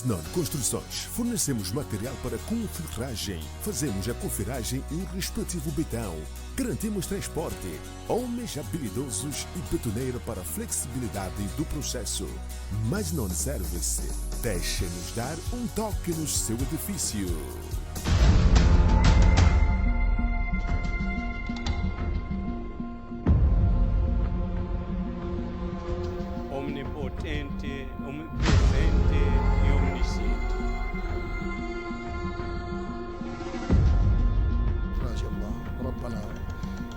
Masnon Construções. Fornecemos material para confirragem. Fazemos a confirragem e o respectivo betão. Garantimos transporte. Homens habilidosos e betoneira para a flexibilidade do processo. Masnon Service. Deixe-nos dar um toque no seu edifício. Omnipotente, omnipresente e omnisciente. راجع الله ربنا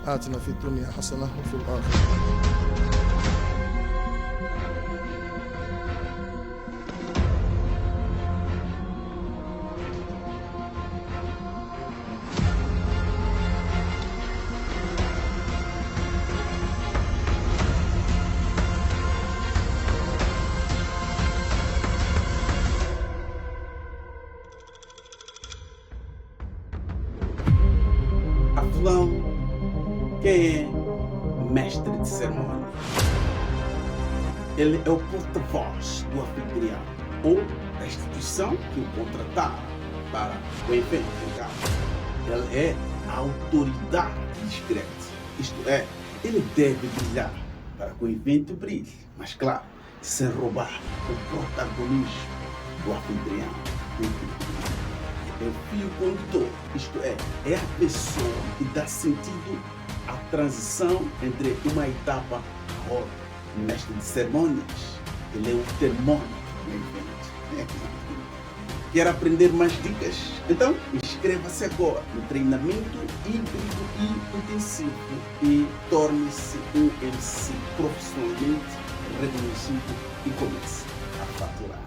آتنا في الدنيا حسنة وفي الآخرة. Avelão, quem é mestre de cerimônia? Ele é o porta-voz do anfitrião ou da instituição que o contrataram para o evento em casa. Ele é a autoridade discreta, isto é, ele deve brilhar para que o evento brilhe, mas claro, sem roubar o protagonismo do anfitrião. É o fio condutor, isto é a pessoa que dá sentido à transição entre uma etapa a outra. O mestre de cerimônias, ele é o termômetro do evento. Quer aprender mais dicas? Então inscreva-se agora no treinamento híbrido e intensivo e torne-se um MC profissionalmente reconhecido e comece a faturar.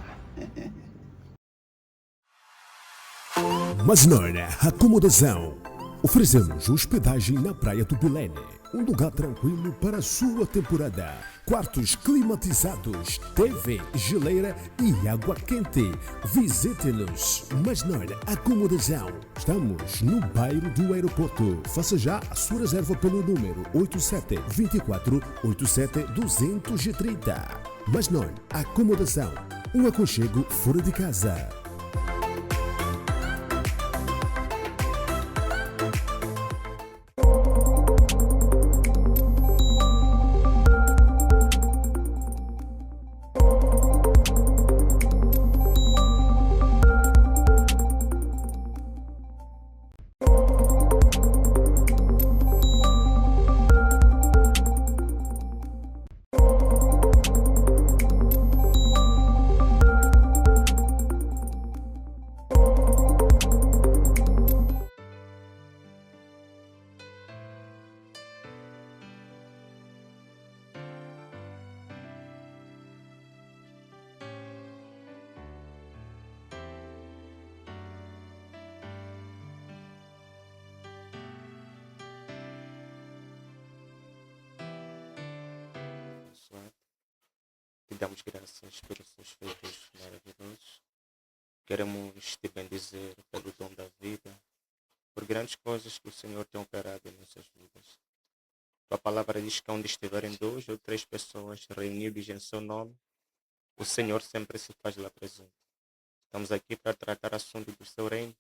Masnon Acomodação. Oferecemos hospedagem na Praia do Belene, um lugar tranquilo para a sua temporada. Quartos climatizados, TV, geleira e água quente. Visite-nos. Masnon Acomodação. Estamos no bairro do aeroporto. Faça já a sua reserva pelo número 8724 87 230. Masnon Acomodação. Um aconchego fora de casa. Te damos graças pelos seus feitos maravilhosos. Queremos te bendizer pelo dom da vida, por grandes coisas que o Senhor tem operado em nossas vidas. Tua palavra diz que onde estiverem 2 ou 3 pessoas reunidas em seu nome, o Senhor sempre se faz lá presente. Estamos aqui para tratar assuntos do seu reino.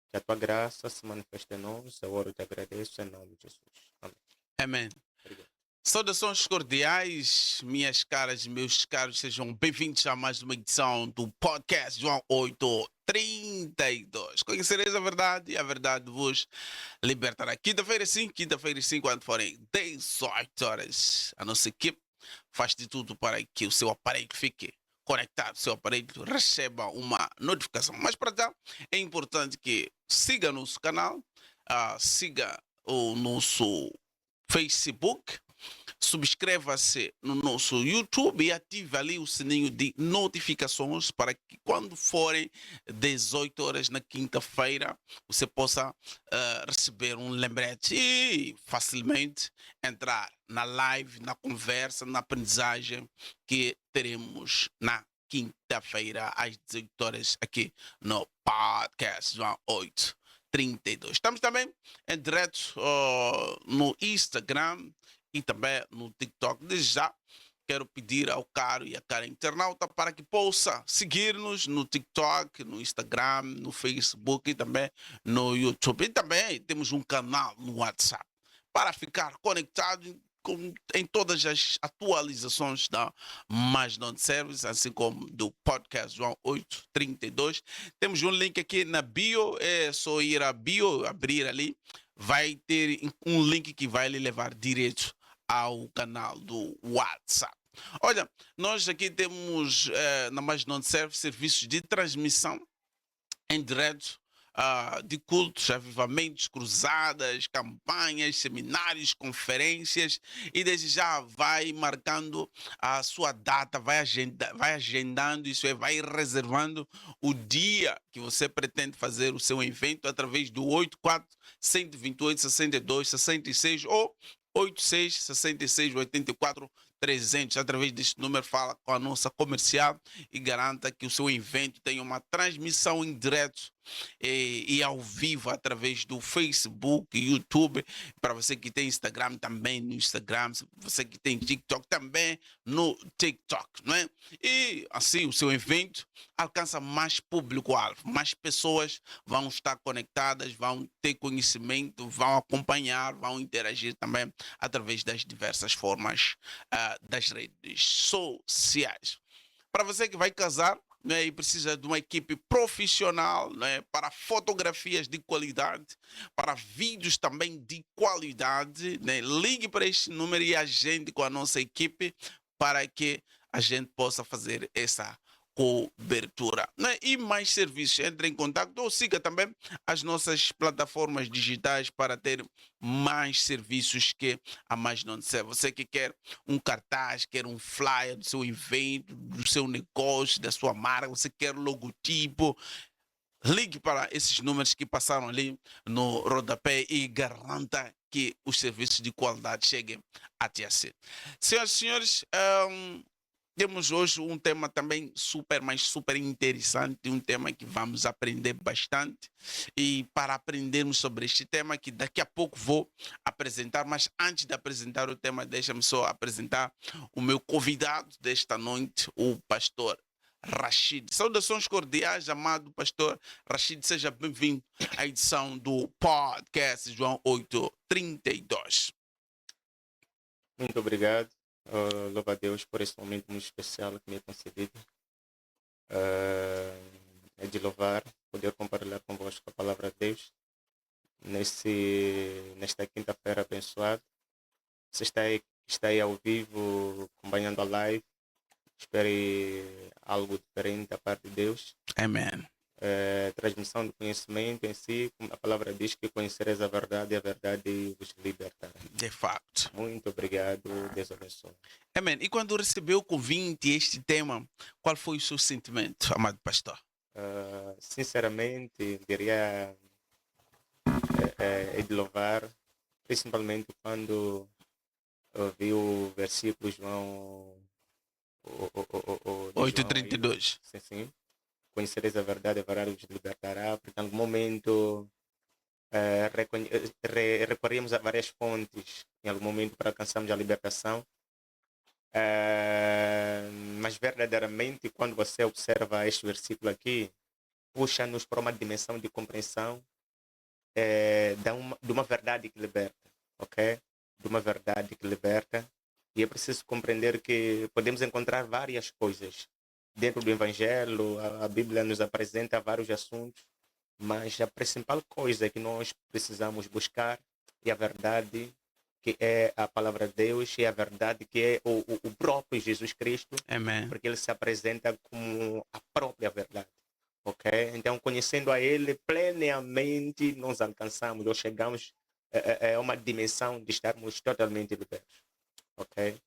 Que a tua graça se manifeste em nós. Agora eu te agradeço em nome de Jesus. Amém. Amém. Obrigado. Saudações cordiais, minhas caras e meus caros, sejam bem-vindos a mais uma edição do podcast João 8:32. Conhecereis a verdade e a verdade vos libertará. Quinta-feira sim, quando forem 18 horas, a nossa equipe faz de tudo para que o seu aparelho fique conectado, o seu aparelho receba uma notificação. Mas para já é importante que siga nosso canal, siga o nosso Facebook, subscreva-se no nosso YouTube e ative ali o sininho de notificações para que quando forem 18 horas na quinta-feira você possa receber um lembrete e facilmente entrar na live, na conversa, na aprendizagem que teremos na quinta-feira às 18 horas aqui no podcast João 8:32. Estamos também em direto no Instagram e também no TikTok. Desde já quero pedir ao caro e à cara internauta para que possa seguir-nos no TikTok, no Instagram, no Facebook e também no YouTube. E também temos um canal no WhatsApp para ficar conectado em todas as atualizações da Mais Não Service, assim como do podcast João 832. Temos um link aqui na bio, é só ir à bio, abrir ali, vai ter um link que vai lhe levar direto ao canal do WhatsApp. Olha, nós aqui temos na Mais Não Serve serviços de transmissão em direto de cultos, avivamentos, cruzadas, campanhas, seminários, conferências, e desde já vai marcando a sua data, vai agendando, isso é, vai reservando o dia que você pretende fazer o seu evento através do 84-128-62-66 ou 86-66-84-300. Através deste número, fala com a nossa comercial e garanta que o seu evento tenha uma transmissão em direto e ao vivo através do Facebook, YouTube. Para você que tem Instagram, também no Instagram. Você que tem TikTok, também no TikTok, não é? E assim o seu evento alcança mais público-alvo, mais pessoas vão estar conectadas, vão ter conhecimento, vão acompanhar, vão interagir também através das diversas formas das redes sociais. Para você que vai casar, né, e precisa de uma equipe profissional, né, para fotografias de qualidade, para vídeos também de qualidade, né, ligue para este número e agende com a nossa equipe para que a gente possa fazer essa cobertura, né? E mais serviços, entre em contato ou siga também as nossas plataformas digitais para ter mais serviços que a Mais Não Serve. Você que quer um cartaz, quer um flyer do seu evento, do seu negócio, da sua marca, você quer logotipo, ligue para esses números que passaram ali no rodapé e garanta que os serviços de qualidade cheguem até si. Senhoras e senhores, temos hoje um tema também super interessante, um tema que vamos aprender bastante. E para aprendermos sobre este tema, que daqui a pouco vou apresentar, mas antes de apresentar o tema, deixa-me só apresentar o meu convidado desta noite, o pastor Rashid. Saudações cordiais, amado pastor Rashid, seja bem-vindo à edição do podcast João 832. Muito obrigado. Louvo a Deus por esse momento muito especial que me é concedido. É de louvar, poder compartilhar convosco a palavra de Deus nesta quinta-feira abençoada. Você está aí ao vivo, acompanhando a live. Espere algo diferente da parte de Deus. Amém. Transmissão do conhecimento em si, como a palavra diz que conhecereis a verdade e a verdade vos libertará. De facto. Muito obrigado, Deus abençoe. Amém. E quando recebeu o convite, este tema, qual foi o seu sentimento, amado pastor? Sinceramente, diria é de louvar, principalmente quando vi o versículo João 8:32. Sim. Conhecereis a verdade vos libertará, porque em algum momento recorremos a várias fontes, em algum momento para alcançarmos a libertação. Mas verdadeiramente, quando você observa este versículo aqui, puxa-nos para uma dimensão de compreensão de uma verdade que liberta, ok? De uma verdade que liberta. E é preciso compreender que podemos encontrar várias coisas dentro do Evangelho. A Bíblia nos apresenta vários assuntos, mas a principal coisa que nós precisamos buscar é a verdade, que é a palavra de Deus, e a verdade que é o próprio Jesus Cristo. Amém. Porque ele se apresenta como a própria verdade, ok? Então, conhecendo a ele plenamente, nós alcançamos ou chegamos a uma dimensão de estarmos totalmente libertos, ok?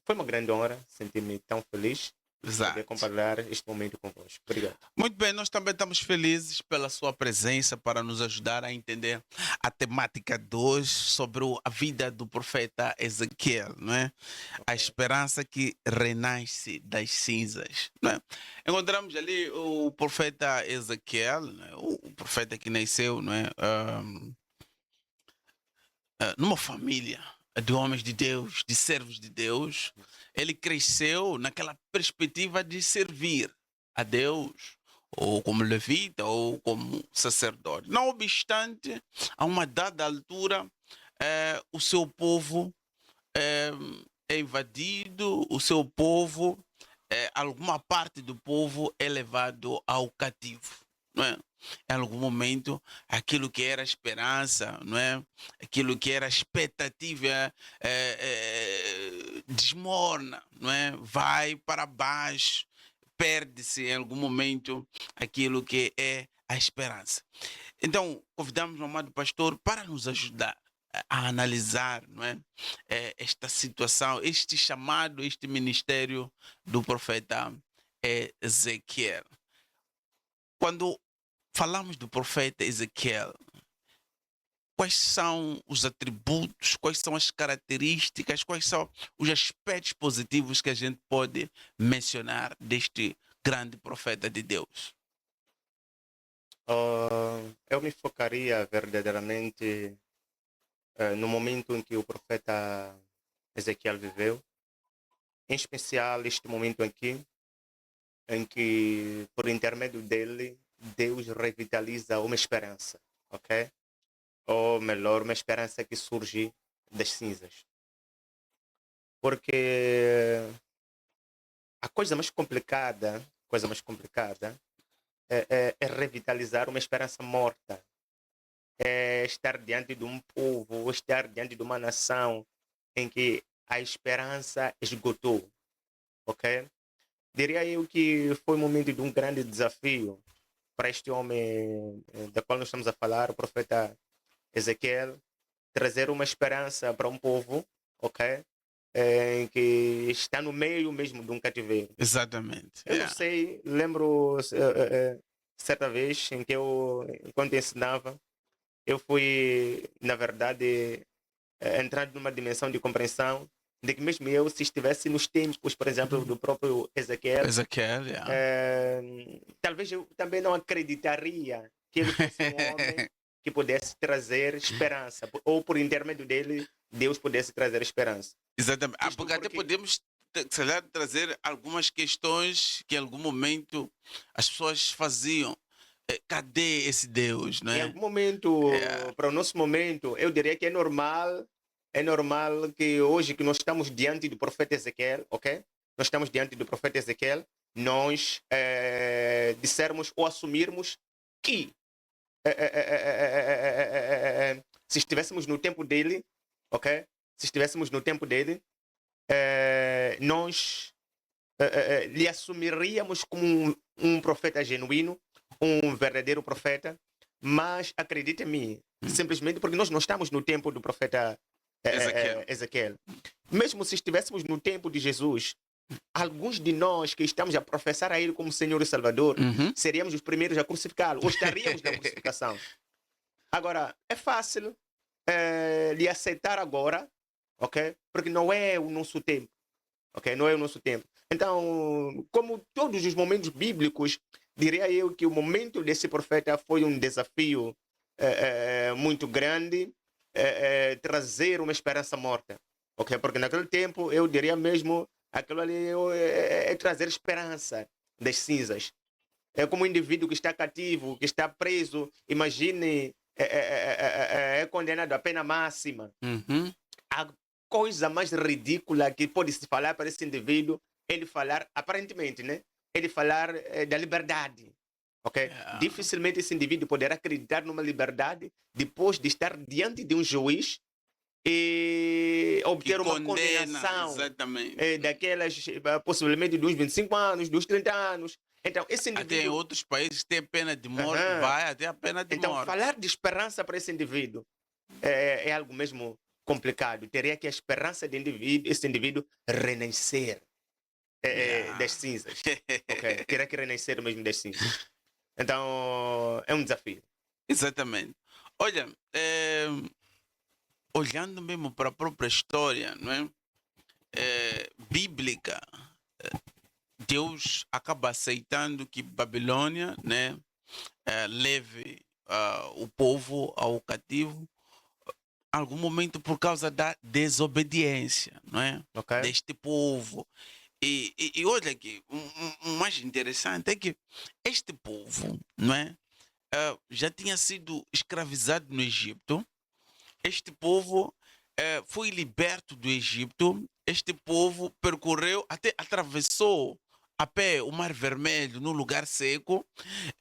Foi uma grande honra, senti-me tão feliz de poder compartilhar este momento convosco. Obrigado. Muito bem, nós também estamos felizes pela sua presença para nos ajudar a entender a temática de hoje sobre a vida do profeta Ezequiel, não é? Okay. A esperança que renasce das cinzas, não é? Encontramos ali o profeta Ezequiel, não é? O profeta que nasceu, não é? Numa família de homens de Deus, de servos de Deus, ele cresceu naquela perspectiva de servir a Deus, ou como levita, ou como sacerdote. Não obstante, a uma dada altura, o seu povo é invadido, o seu povo, alguma parte do povo é levado ao cativo, não é? Em algum momento, aquilo que era esperança, não é? Aquilo que era expectativa desmorna, não é? Vai para baixo, perde-se em algum momento aquilo que é a esperança. Então, convidamos o amado pastor para nos ajudar a analisar, não é? Esta situação, este chamado, este ministério do profeta Ezequiel. Quando falamos do profeta Ezequiel, quais são os atributos, quais são as características, quais são os aspectos positivos que a gente pode mencionar deste grande profeta de Deus? Eu me focaria verdadeiramente no momento em que o profeta Ezequiel viveu, em especial este momento aqui, em que, por intermédio dele, Deus revitaliza uma esperança, ok? Ou melhor, uma esperança que surge das cinzas. Porque a coisa mais complicada é revitalizar uma esperança morta. É estar diante de um povo, ou estar diante de uma nação em que a esperança esgotou, ok? Diria eu que foi um momento de um grande desafio para este homem da qual nós estamos a falar, o profeta Ezequiel, trazer uma esperança para um povo, ok? Em que está no meio mesmo de um cativeiro. Exatamente. Eu não sei, lembro certa vez em que quando ensinava, eu fui, na verdade, entrando numa dimensão de compreensão de que mesmo eu, se estivesse nos tempos, por exemplo, do próprio Ezequiel, talvez eu também não acreditaria que ele fosse um homem que pudesse trazer esperança, ou por intermédio dele, Deus pudesse trazer esperança. Exatamente. Porque até podemos trazer algumas questões que em algum momento as pessoas faziam. Cadê esse Deus, não é? Em algum momento, para o nosso momento, eu diria que é normal que hoje que nós estamos diante do profeta Ezequiel, ok? Nós estamos diante do profeta Ezequiel, nós dissermos ou assumirmos que se estivéssemos no tempo dele, ok? Se estivéssemos no tempo dele, nós lhe assumiríamos como um profeta genuíno, um verdadeiro profeta, mas acredite em mim, simplesmente porque nós não estamos no tempo do profeta Ezequiel. Mesmo se estivéssemos no tempo de Jesus, alguns de nós que estamos a professar a Ele como Senhor e Salvador, seríamos os primeiros a crucificá-lo, ou estaríamos na crucificação. Agora, é fácil lhe aceitar agora, ok? Porque não é o nosso tempo. Ok? Não é o nosso tempo. Então, como todos os momentos bíblicos, diria eu que o momento desse profeta foi um desafio muito grande, trazer uma esperança morta. Ok? Porque naquele tempo, eu diria mesmo, aquilo ali é trazer esperança das cinzas. É como um indivíduo que está cativo, que está preso, imagine, é condenado à pena máxima. A coisa mais ridícula que pode se falar para esse indivíduo, ele falar, aparentemente, né? Ele falar da liberdade, ok? Dificilmente esse indivíduo poderá acreditar numa liberdade depois de estar diante de um juiz e obter uma condenação daquelas, possivelmente dos 25 anos, dos 30 anos. Então, esse indivíduo... Até em outros países tem pena de morte, vai até a pena de morte. Então, falar de esperança para esse indivíduo é algo mesmo complicado. Teria que a esperança de esse indivíduo renascer das cinzas. Okay? Teria que renascer mesmo das cinzas. Então, é um desafio. Exatamente. Olha, olhando mesmo para a própria história, não é? Bíblica, Deus acaba aceitando que Babilônia, né, leve o povo ao cativo, algum momento por causa da desobediência, não é? Ok? Deste povo. E olha aqui, o mais interessante é que este povo, não é? Já tinha sido escravizado no Egito. Este povo foi liberto do Egito. Este povo percorreu, até atravessou a pé o Mar Vermelho no lugar seco.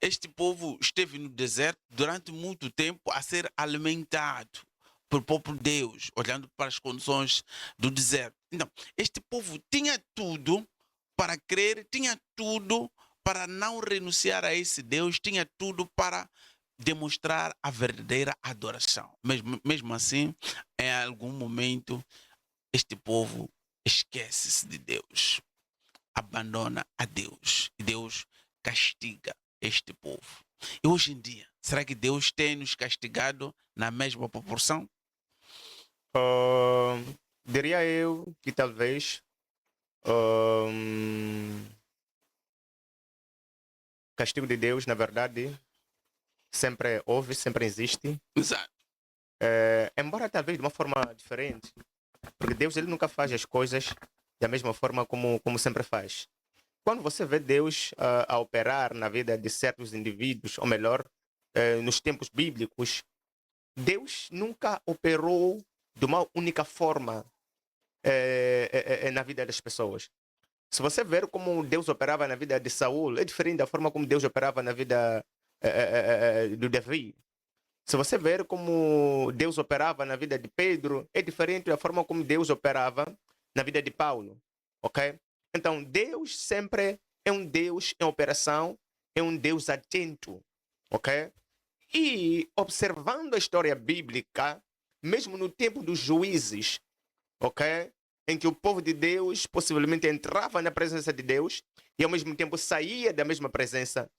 Este povo esteve no deserto durante muito tempo a ser alimentado por próprio Deus, olhando para as condições do deserto. Então, este povo tinha tudo para crer, tinha tudo para não renunciar a esse Deus, tinha tudo para demonstrar a verdadeira adoração. Mesmo assim, em algum momento, este povo esquece-se de Deus, abandona a Deus e Deus castiga este povo. E hoje em dia, será que Deus tem nos castigado na mesma proporção? Diria eu que talvez castigo de Deus, na verdade, sempre houve, sempre existe. Exato. Embora talvez de uma forma diferente, porque Deus ele nunca faz as coisas da mesma forma como sempre faz. Quando você vê Deus a operar na vida de certos indivíduos, ou melhor, nos tempos bíblicos, Deus nunca operou de uma única forma na vida das pessoas. Se você ver como Deus operava na vida de Saul, é diferente da forma como Deus operava na vida do Davi. Se você ver como Deus operava na vida de Pedro, é diferente da forma como Deus operava na vida de Paulo. Ok? Então, Deus sempre é um Deus em operação, é um Deus atento. Ok? E observando a história bíblica, mesmo no tempo dos juízes, ok? Em que o povo de Deus possivelmente entrava na presença de Deus e ao mesmo tempo saía da mesma presença,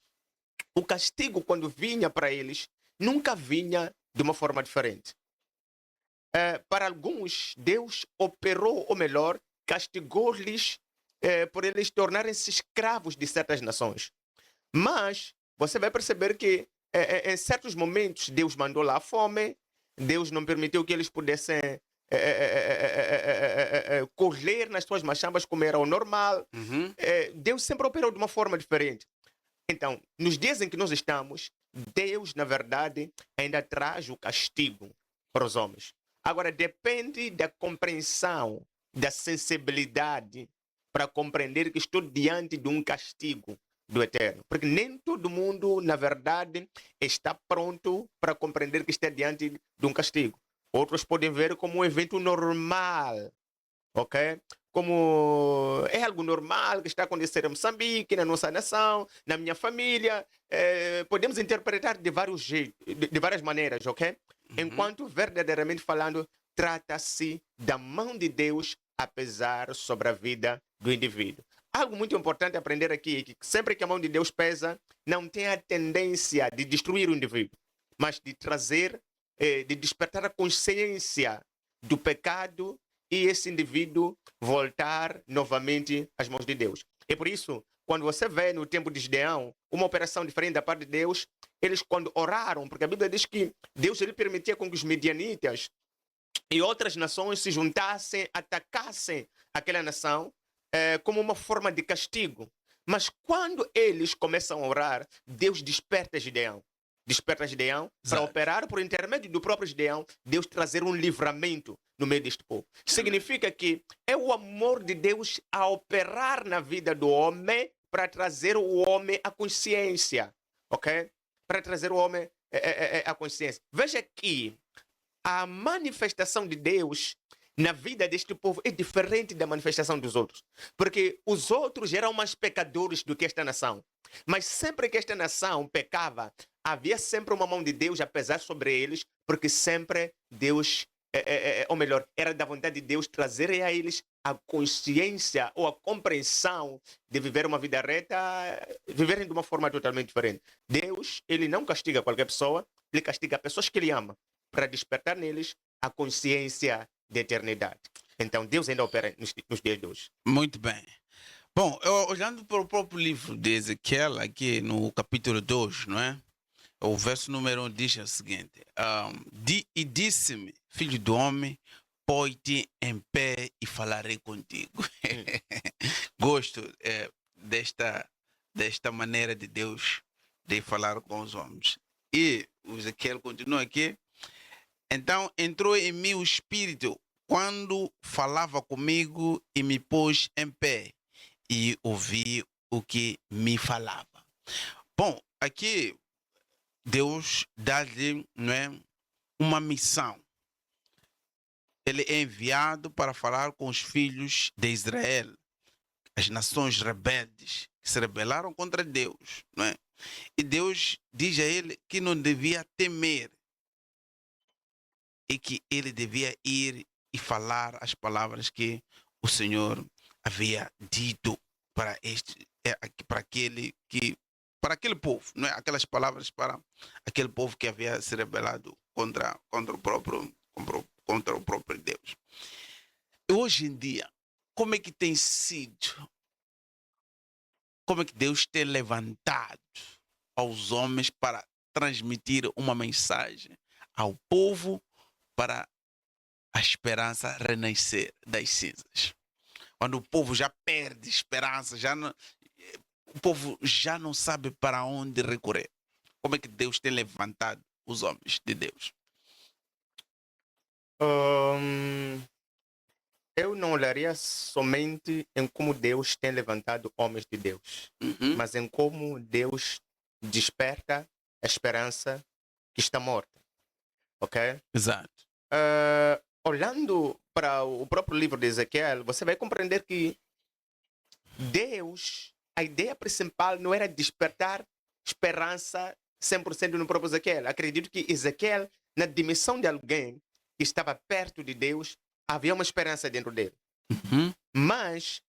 o castigo quando vinha para eles nunca vinha de uma forma diferente. Para alguns, Deus operou, ou melhor, castigou-lhes por eles tornarem-se escravos de certas nações. Mas você vai perceber que em certos momentos Deus mandou lá a fome, Deus não permitiu que eles pudessem colher nas suas machambas como era o normal. Deus sempre operou de uma forma diferente. Então, nos dias em que nós estamos, Deus, na verdade, ainda traz o castigo para os homens. Agora, depende da compreensão, da sensibilidade para compreender que estou diante de um castigo do Eterno. Porque nem todo mundo, na verdade, está pronto para compreender que está diante de um castigo. Outros podem ver como um evento normal, ok? Como é algo normal que está acontecendo em Moçambique, na nossa nação, na minha família. Podemos interpretar de vários jeitos, de várias maneiras, ok? Enquanto, verdadeiramente falando, trata-se da mão de Deus a pesar sobre a vida do indivíduo. Algo muito importante aprender aqui é que sempre que a mão de Deus pesa, não tem a tendência de destruir o indivíduo, mas de trazer, de despertar a consciência do pecado e esse indivíduo voltar novamente às mãos de Deus. E por isso, quando você vê no tempo de Gideão uma operação diferente da parte de Deus, eles quando oraram, porque a Bíblia diz que Deus ele permitia com que os medianitas e outras nações se juntassem, atacassem aquela nação como uma forma de castigo. Mas quando eles começam a orar, Deus desperta Gideão. Desperta Gideão para operar por intermédio do próprio Gideão, Deus trazer um livramento no meio deste povo. Significa que é o amor de Deus a operar na vida do homem para trazer o homem à consciência. Ok? Para trazer o homem à consciência. Veja que a manifestação de Deus na vida deste povo é diferente da manifestação dos outros. Porque os outros eram mais pecadores do que esta nação. Mas sempre que esta nação pecava, havia sempre uma mão de Deus a pesar sobre eles, porque sempre Deus, ou melhor, era da vontade de Deus trazer a eles a consciência ou a compreensão de viver uma vida reta, viverem de uma forma totalmente diferente. Deus, ele não castiga qualquer pessoa, ele castiga pessoas que ele ama, para despertar neles a consciência de eternidade. Então, Deus ainda opera nos dias de hoje. Muito bem. Bom, olhando para o próprio livro de Ezequiel, aqui no capítulo 2, não é? O verso número 1 diz o seguinte: e disse-me, filho do homem, põe-te em pé e falarei contigo. Gosto desta maneira de Deus de falar com os homens. E o Ezequiel continua aqui. Então entrou em mim o Espírito quando falava comigo e me pôs em pé e ouvi o que me falava. Bom, aqui Deus dá-lhe, não é, uma missão. Ele é enviado para falar com os filhos de Israel, as nações rebeldes que se rebelaram contra Deus, não é? E Deus diz a ele que não devia temer e que ele devia ir e falar as palavras que o Senhor havia dito para aquele povo, não é? Aquelas palavras para aquele povo que havia se rebelado contra o próprio Deus. E hoje em dia, como é que tem sido? Como é que Deus tem levantado aos homens para transmitir uma mensagem ao povo para a esperança renascer das cinzas? Quando o povo já perde esperança, o povo já não sabe para onde recorrer. Como é que Deus tem levantado os homens de Deus? Eu não olharia somente em como Deus tem levantado homens de Deus, mas em como Deus desperta a esperança que está morta. Ok? Exato. Olhando para o próprio livro de Ezequiel, você vai compreender que Deus, a ideia principal não era despertar esperança 100% no próprio Ezequiel. Acredito que Ezequiel, na dimensão de alguém que estava perto de Deus, havia uma esperança dentro dele. Mas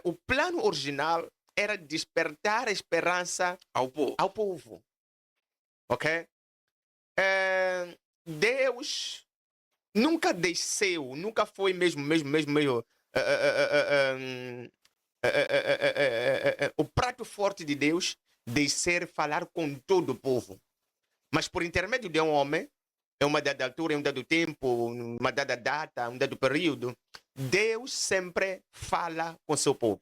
o plano original era despertar a esperança ao povo. Ok? Deus nunca desceu, nunca foi mesmo o prato forte de Deus descer falar com todo o povo. Mas por intermédio de um homem, em uma dada altura, em um dado tempo, uma dada data, um dado período, Deus sempre fala com seu povo.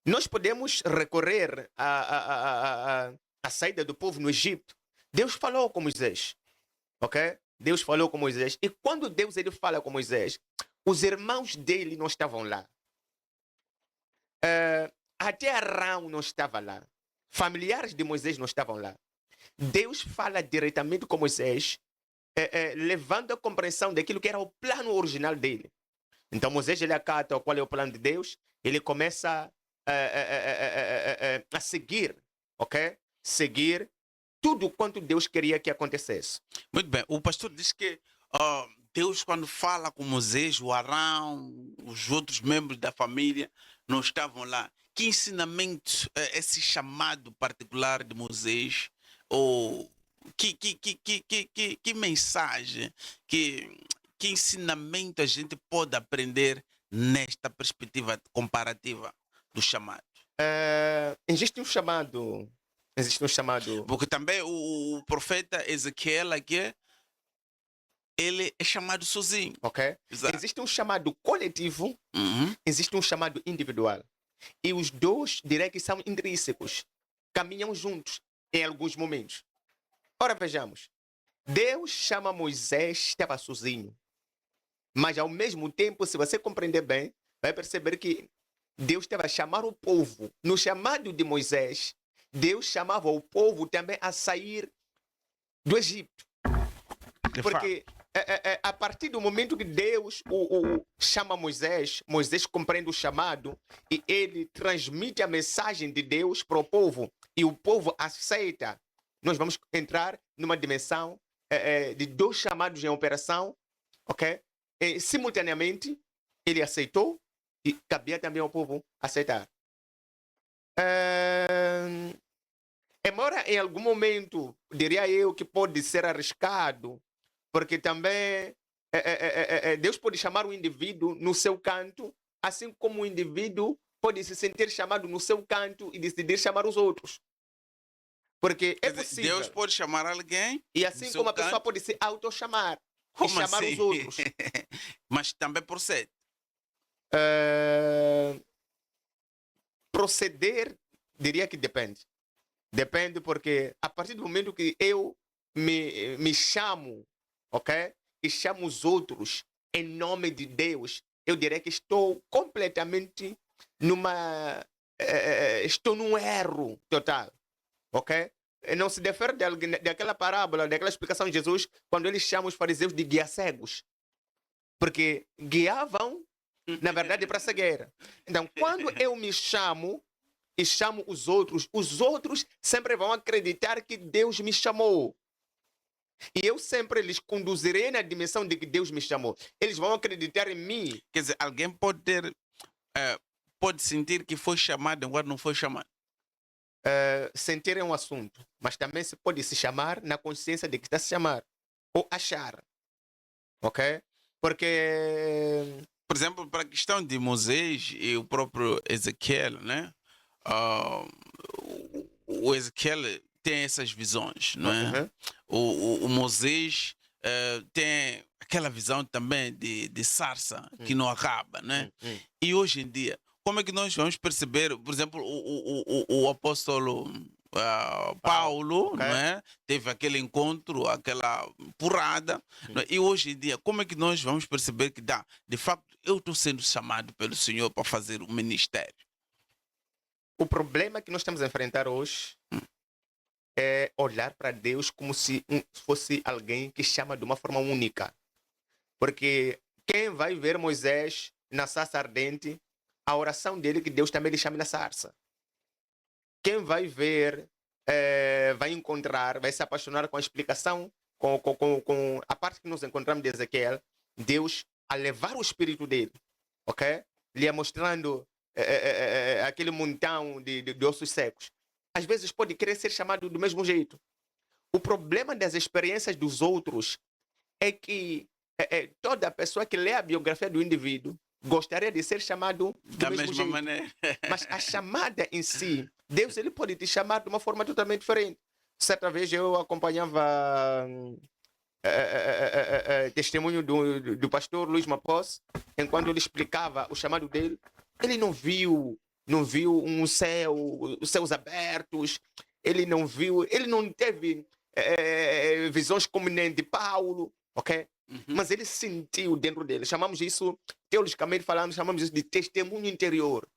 Nós podemos recorrer à saída do povo no Egito. Deus falou com Moisés. Ok? Deus falou com Moisés. E quando Deus ele fala com Moisés, os irmãos dele não estavam lá. Até Arão não estava lá. Familiares de Moisés não estavam lá. Deus fala diretamente com Moisés, levando a compreensão daquilo que era o plano original dele. Então Moisés ele acata qual é o plano de Deus, ele começa a seguir, ok? Seguir tudo quanto Deus queria que acontecesse. Muito bem. O pastor diz que Deus, quando fala com Moisés, o Arão, os outros membros da família não estavam lá. Que ensinamento esse chamado particular de Moisés? Ou que mensagem, que ensinamento a gente pode aprender nesta perspectiva comparativa do chamado? Existe um chamado. Porque também o profeta Ezequiel aqui, ele é chamado sozinho. Ok? Exato. Existe um chamado coletivo, existe um chamado individual. E os dois, direi que são intrínsecos. Caminham juntos em alguns momentos. Ora, vejamos. Deus chama Moisés, estava sozinho. Mas, ao mesmo tempo, se você compreender bem, vai perceber que Deus estava a chamar o povo. No chamado de Moisés, Deus chamava o povo também a sair do Egito. Porque a partir do momento que Deus chama Moisés, Moisés compreende o chamado e ele transmite a mensagem de Deus para o povo. E o povo aceita. Nós vamos entrar numa dimensão de dois chamados em operação, ok? E, simultaneamente, ele aceitou e cabia também ao povo aceitar. Embora em algum momento, diria eu, que pode ser arriscado, porque também Deus pode chamar o indivíduo no seu canto, assim como o indivíduo pode se sentir chamado no seu canto e decidir chamar os outros. Porque é Quer dizer, possível. Deus pode chamar alguém. E assim no seu como a pessoa canto. pode se auto-chamar e Como chamar assim? os outros. Mas também procede. Proceder, diria que depende. Depende porque a partir do momento que eu me chamo, ok? E chamo os outros em nome de Deus, eu diria que estou completamente estou num erro total, ok? Não se difere daquela parábola, daquela explicação de Jesus, quando ele chama os fariseus de guia cegos. Porque guiavam, na verdade, para a cegueira. Então, quando eu me chamo e chamo os outros sempre vão acreditar que Deus me chamou. E eu sempre lhes conduzirei na dimensão de que Deus me chamou. Eles vão acreditar em mim. Quer dizer, alguém pode ter. Pode sentir que foi chamado enquanto não foi chamado. Sentir é um assunto, mas também se pode se chamar na consciência de que está a se chamar. Ou achar. Ok? Porque. Por exemplo, para a questão de Moisés e o próprio Ezequiel, né? O Ezequiel tem essas visões, não é? Uhum. O Moisés tem aquela visão também de sarça que não acaba, né? E hoje em dia, como é que nós vamos perceber, por exemplo, o apóstolo Paulo, ok. não é? Teve aquele encontro, aquela porrada, não é? E hoje em dia, como é que nós vamos perceber que dá? De facto, eu estou sendo chamado pelo Senhor para fazer o ministério. O problema que nós estamos a enfrentar hoje é olhar para Deus como se fosse alguém que chama de uma forma única. Porque quem vai ver Moisés na sarça ardente, a oração dele é que Deus também lhe chame na sarça. Quem vai ver, vai encontrar, vai se apaixonar com a explicação, com a parte que nós encontramos de Ezequiel, Deus a levar o espírito dele, ok? Lhe mostrando aquele montão de ossos secos. Às vezes pode querer ser chamado do mesmo jeito. O problema das experiências dos outros é que toda pessoa que lê a biografia do indivíduo gostaria de ser chamado Da do mesmo mesma jeito. maneira. Mas a chamada em si, Deus ele pode te chamar de uma forma totalmente diferente. Certa vez eu acompanhava testemunho do pastor Luiz Mapos, enquanto ele explicava o chamado dele, ele não viu um céu, os céus abertos, ele não teve visões como nem de Paulo, ok? Mas ele sentiu dentro dele. Chamamos isso, teologicamente falando, chamamos isso de testemunho interior.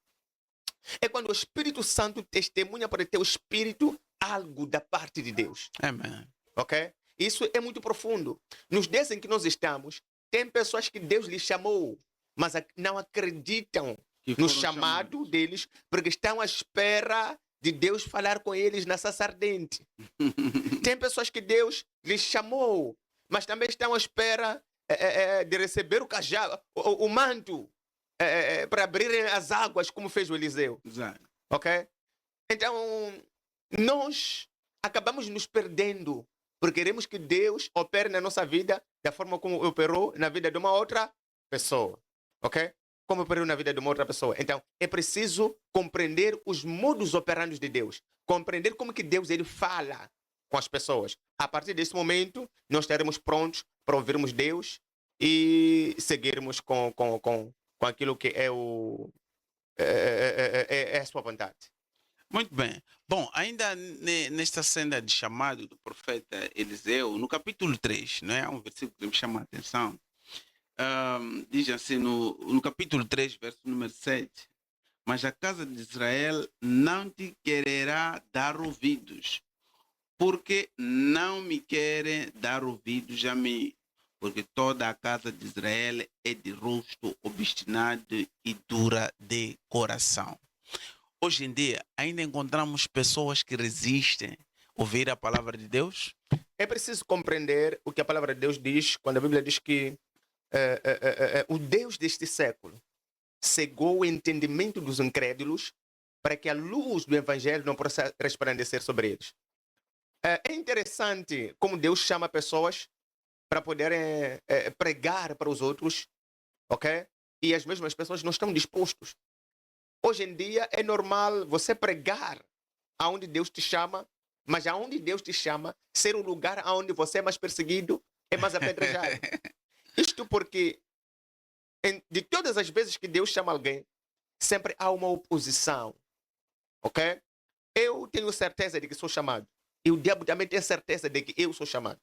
É quando o Espírito Santo testemunha para o teu espírito algo da parte de Deus. Amém. Ok? Isso é muito profundo. Nos dias em que nós estamos, tem pessoas que Deus lhes chamou, mas não acreditam Que no foram chamado chamados. deles, porque estão à espera de Deus falar com eles na sarça ardente. Tem pessoas que Deus lhes chamou, mas também estão à espera de receber o cajado, o manto, para abrirem as águas, como fez o Eliseu. Exato. Ok? Então, nós acabamos nos perdendo, porque queremos que Deus opere na nossa vida da forma como operou na vida de uma outra pessoa. Ok? Como operou na vida de uma outra pessoa. Então, é preciso compreender os modos operantes de Deus. Compreender como que Deus ele fala com as pessoas. A partir desse momento, nós estaremos prontos para ouvirmos Deus e seguirmos com aquilo que é a sua vontade. Muito bem. Bom, ainda nesta cena de chamado do profeta Eliseu, no capítulo 3, não é? Há um versículo que me chama a atenção. Diz assim no capítulo 3, verso número 7. Mas a casa de Israel não te quererá dar ouvidos, porque não me querem dar ouvidos a mim, porque toda a casa de Israel é de rosto obstinado e dura de coração. Hoje em dia, ainda encontramos pessoas que resistem a ouvir a palavra de Deus? É preciso compreender o que a palavra de Deus diz quando a Bíblia diz que o Deus deste século cegou o entendimento dos incrédulos para que a luz do Evangelho não possa resplandecer sobre eles. É interessante como Deus chama pessoas para poderem pregar para os outros, ok? E as mesmas pessoas não estão dispostos. Hoje em dia é normal você pregar aonde Deus te chama, Mas aonde Deus te chama, ser o lugar onde você é mais perseguido, é mais apedrejado. Isto porque, de todas as vezes que Deus chama alguém, sempre há uma oposição. Ok? Eu tenho certeza de que sou chamado. E o diabo também tem certeza de que eu sou chamado.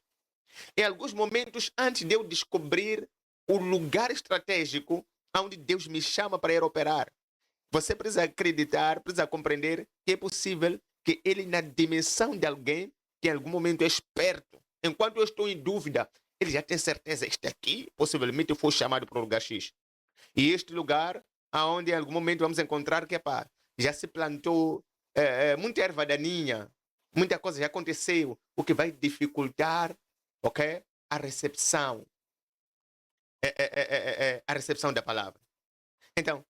Em alguns momentos, antes de eu descobrir o lugar estratégico onde Deus me chama para ir operar, você precisa acreditar, precisa compreender que é possível que ele, na dimensão de alguém que em algum momento é esperto, enquanto eu estou em dúvida, ele já tem certeza, este aqui possivelmente foi chamado para o lugar X. E este lugar, aonde em algum momento vamos encontrar que já se plantou muita erva daninha, muita coisa já aconteceu, o que vai dificultar, ok, a recepção da palavra. Então,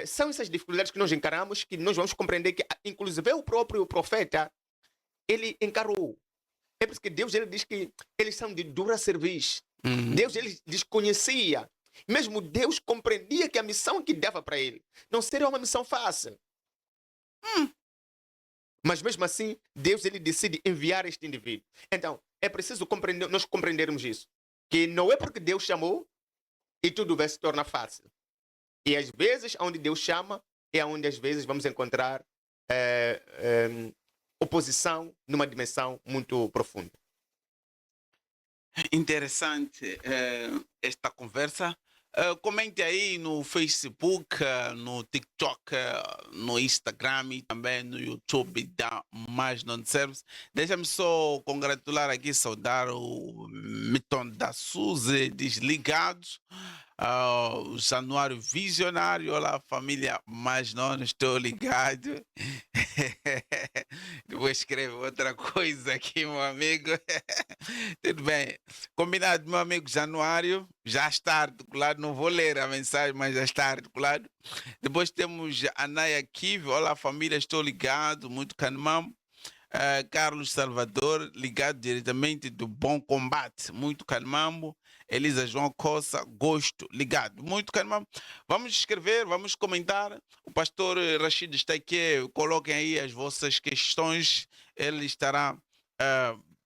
são essas dificuldades que nós encaramos, que nós vamos compreender que, inclusive, o próprio profeta, ele encarou. É por isso que Deus ele diz que eles são de dura serviço. Deus ele desconhecia. Mesmo Deus compreendia que a missão que dava para ele não seria uma missão fácil. Mas mesmo assim, Deus ele decide enviar este indivíduo. Então, é preciso nós compreendermos isso. Que não é porque Deus chamou e tudo vai se tornar fácil. E às vezes, onde Deus chama, é onde às vezes vamos encontrar oposição numa dimensão muito profunda. Interessante esta conversa. Comente aí no Facebook, no TikTok, no Instagram e também no YouTube da Mais Não Service. Deixa-me só congratular aqui, saudar o Milton da Suzy, Desligados, o Januário Visionário. Olá, família Mais Não, estou ligado. Depois escreve outra coisa aqui, meu amigo. Tudo bem. Combinado, meu amigo Januário. Já está articulado. Não vou ler a mensagem, mas já está articulado. Depois temos a Naya Kiv. Olá, família. Estou ligado. Muito canmão. Carlos Salvador, ligado diretamente do Bom Combate. Muito canmambo. Elisa João Coça, gosto, ligado. Muito canmambo. Vamos escrever, vamos comentar. O pastor Rashid está aqui. Coloquem aí as vossas questões. Ele estará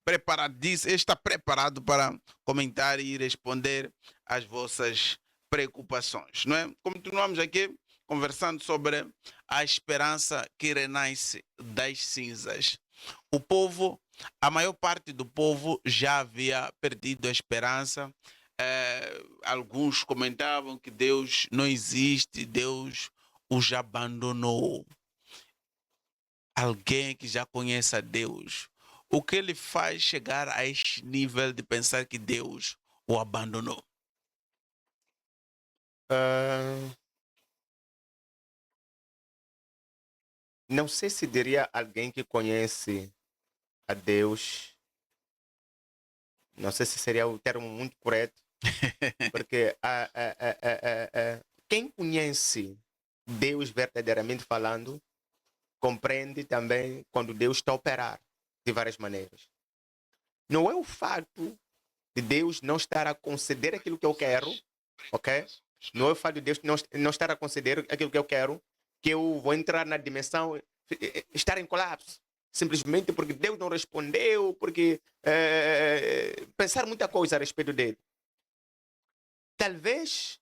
preparadíssimo. Ele está preparado para comentar e responder às vossas preocupações, não é? Continuamos aqui conversando sobre a esperança que renasce das cinzas. O povo, a maior parte do povo já havia perdido a esperança. Alguns comentavam que Deus não existe, Deus os abandonou. Alguém que já conhece a Deus, o que ele faz chegar a este nível de pensar que Deus o abandonou? Não sei se diria alguém que conhece a Deus. Não sei se seria o termo muito correto. Porque quem conhece Deus verdadeiramente falando, compreende também quando Deus está a operar de várias maneiras. Não é o fato de Deus não estar a conceder aquilo que eu quero, ok? Não é o fato de Deus não estar a conceder aquilo que eu quero, que eu vou entrar na dimensão, estar em colapso. Simplesmente porque Deus não respondeu, porque pensar muita coisa a respeito dele. Talvez,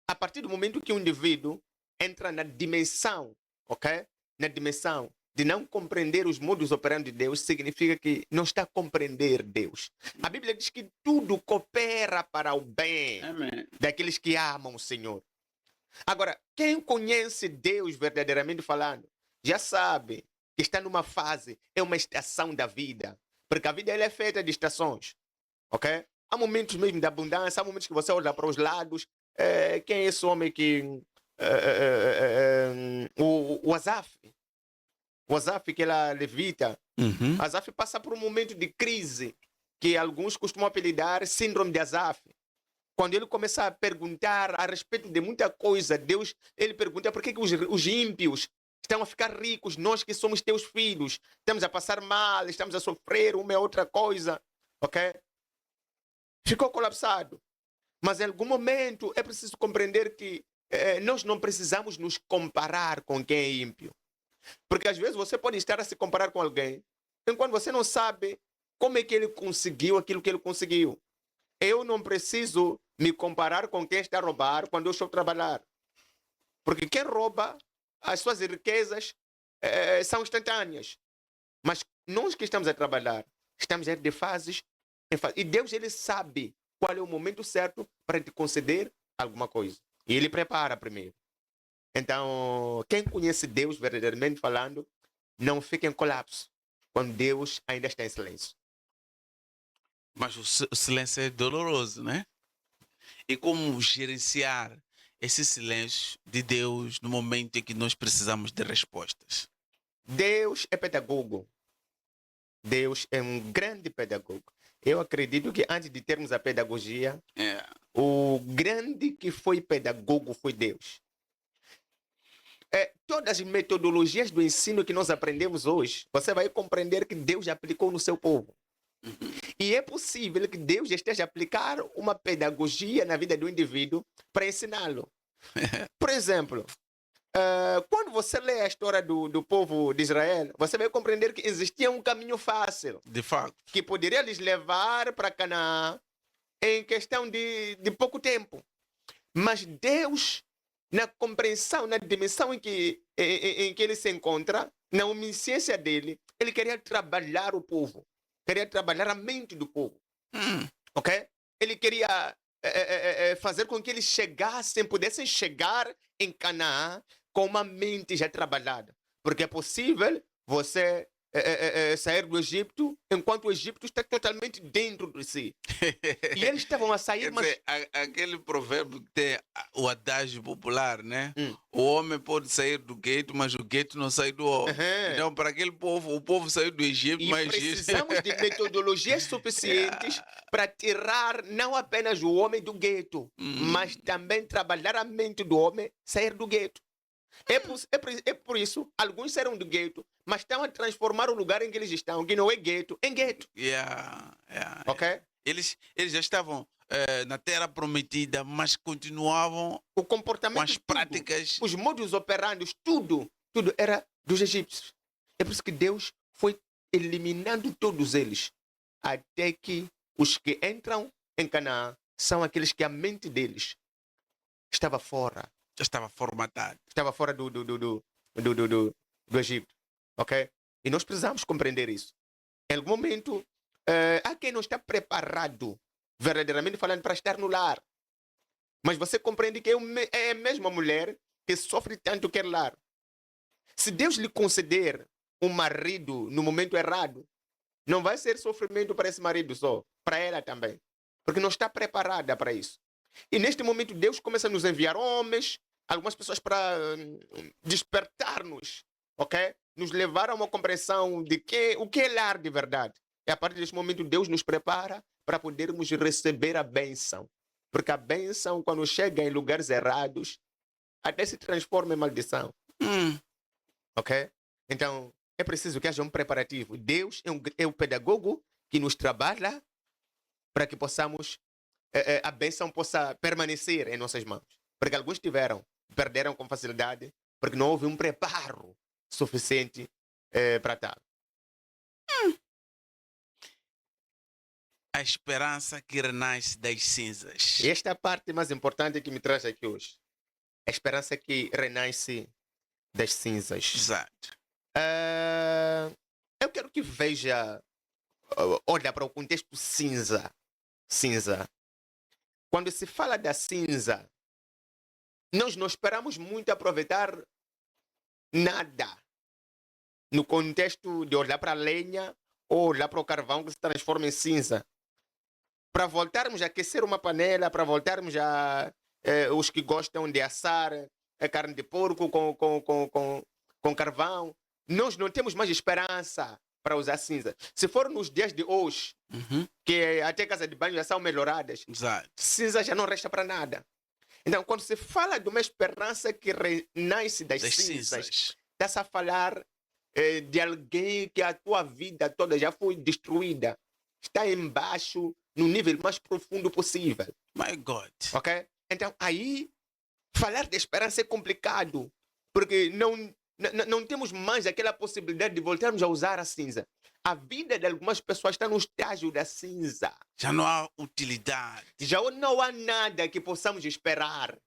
a partir do momento que um indivíduo entra na dimensão, ok? Na dimensão de não compreender os modos operandi de Deus, significa que não está a compreender Deus. A Bíblia diz que tudo coopera para o bem daqueles que amam o Senhor. Agora, quem conhece Deus verdadeiramente falando, já sabe que está numa fase, é uma estação da vida. Porque a vida ela é feita de estações. Ok? Há momentos mesmo de abundância, há momentos que você olha para os lados. Quem é esse homem que... o Asaf. O Asaf, que ela levita. Asaf passa por um momento de crise, que alguns costumam apelidar síndrome de Asaf. Quando ele começa a perguntar a respeito de muita coisa, Deus, ele pergunta por que os ímpios estão a ficar ricos, nós que somos teus filhos, estamos a passar mal, estamos a sofrer uma e outra coisa, ok? Ficou colapsado. Mas em algum momento é preciso compreender que nós não precisamos nos comparar com quem é ímpio. Porque às vezes você pode estar a se comparar com alguém, enquanto você não sabe como é que ele conseguiu aquilo que ele conseguiu. Eu não preciso me comparar com quem está a roubar quando eu estou a trabalhar. Porque quem rouba, as suas riquezas são instantâneas. Mas nós que estamos a trabalhar, estamos a ir de fases em fases. E Deus, ele sabe qual é o momento certo para te conceder alguma coisa. E ele prepara primeiro. Então, quem conhece Deus verdadeiramente falando, não fica em colapso quando Deus ainda está em silêncio. Mas o silêncio é doloroso, né? E como gerenciar esse silêncio de Deus no momento em que nós precisamos de respostas? Deus é pedagogo. Deus é um grande pedagogo. Eu acredito que antes de termos a pedagogia, o grande que foi pedagogo foi Deus. Todas as metodologias do ensino que nós aprendemos hoje, você vai compreender que Deus aplicou no seu povo. E é possível que Deus esteja a aplicar uma pedagogia na vida do indivíduo para ensiná-lo. Por exemplo, quando você lê a história do povo de Israel, você vai compreender que existia um caminho fácil. De fato. Que poderia lhes levar para Canaã em questão de pouco tempo. Mas Deus, na compreensão, na dimensão em que ele se encontra, na onisciência dele, ele queria trabalhar o povo. Queria trabalhar a mente do povo. Ok? Ele queria fazer com que eles pudessem chegar em Canaã com uma mente já trabalhada. Porque é possível você sair do Egito enquanto o Egito está totalmente dentro de si. E eles estavam a sair, Quer mas... dizer, aquele provérbio que tem o adágio popular, né? O homem pode sair do gueto, mas o gueto não sai do homem. Então, para aquele povo, o povo saiu do Egito, E mas... precisamos de metodologias suficientes para tirar não apenas o homem do gueto, mas também trabalhar a mente do homem sair do gueto. É por isso, alguns saíram do gueto, mas estão a transformar o lugar em que eles estão, que não é gueto, em gueto. Ok? Eles já estavam na terra prometida, mas continuavam O comportamento, com as práticas. os modus operandi, tudo era dos egípcios. É por isso que Deus foi eliminando todos eles, até que os que entram em Canaã são aqueles que a mente deles estava fora. Já estava formatado. Estava fora do Egito. Ok? E nós precisamos compreender isso. Em algum momento, há quem não está preparado, verdadeiramente falando, para estar no lar. Mas você compreende que é a mesma mulher que sofre tanto que é lar. Se Deus lhe conceder um marido no momento errado, não vai ser sofrimento para esse marido só, para ela também. Porque não está preparada para isso. E neste momento Deus começa a nos enviar homens, algumas pessoas para despertar-nos, ok? Nos levar a uma compreensão de o que é lar de verdade. E a partir desse momento Deus nos prepara para podermos receber a bênção. Porque a bênção, quando chega em lugares errados, até se transforma em maldição. Ok? Então, é preciso que haja um preparativo. Deus é o pedagogo que nos trabalha para que possamos, a bênção possa permanecer em nossas mãos. Porque alguns perderam com facilidade, porque não houve um preparo suficiente para tal. A esperança que renasce das cinzas. Esta é a parte mais importante que me traz aqui hoje. A esperança que renasce das cinzas. Exato. Eu quero que veja, olha para o contexto cinza. Cinza. Quando se fala da cinza, nós não esperamos muito aproveitar nada no contexto de olhar para a lenha ou olhar para o carvão que se transforma em cinza. Para voltarmos a aquecer uma panela, para voltarmos a os que gostam de assar carne de porco com carvão, nós não temos mais esperança para usar cinza. Se for nos dias de hoje, que até casas de banho já são melhoradas, Exato. cinza já não resta para nada. Então, quando se fala de uma esperança que renasce das cinzas, está-se a falar de alguém que a tua vida toda já foi destruída. Está embaixo, no nível mais profundo possível. My God. Ok? Então, aí, falar de esperança é complicado. Porque não temos mais aquela possibilidade de voltarmos a usar a cinza. A vida de algumas pessoas está no estágio da cinza. Já não há utilidade. Já não há nada que possamos esperar.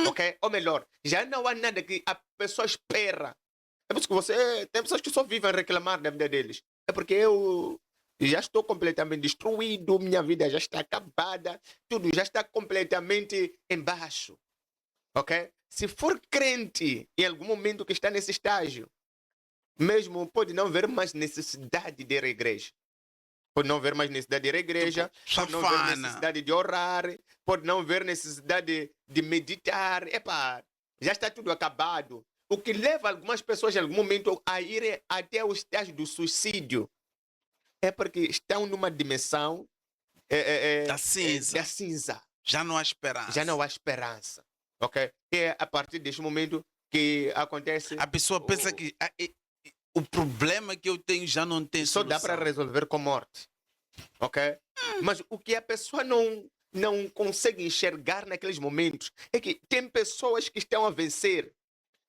Ok? Ou melhor, já não há nada que a pessoa espera. É por isso que tem pessoas que só vivem a reclamar da vida deles. É porque eu já estou completamente destruído, minha vida já está acabada, tudo já está completamente embaixo. Ok? Se for crente em algum momento que está nesse estágio, mesmo pode não haver mais necessidade de ir à igreja. Pode não haver mais necessidade de ir à igreja, pode não haver necessidade de orar, pode não haver necessidade de meditar. Epá, já está tudo acabado. O que leva algumas pessoas em algum momento a irem até o estágio do suicídio é porque estão numa dimensão da cinza. da cinza. Já não há esperança. Já não há esperança. Ok? É a partir deste momento que acontece. A pessoa pensa que o problema que eu tenho já não tem só solução. dá para resolver com morte. Ok? Mas o que a pessoa não consegue enxergar naqueles momentos é que tem pessoas que estão a vencer,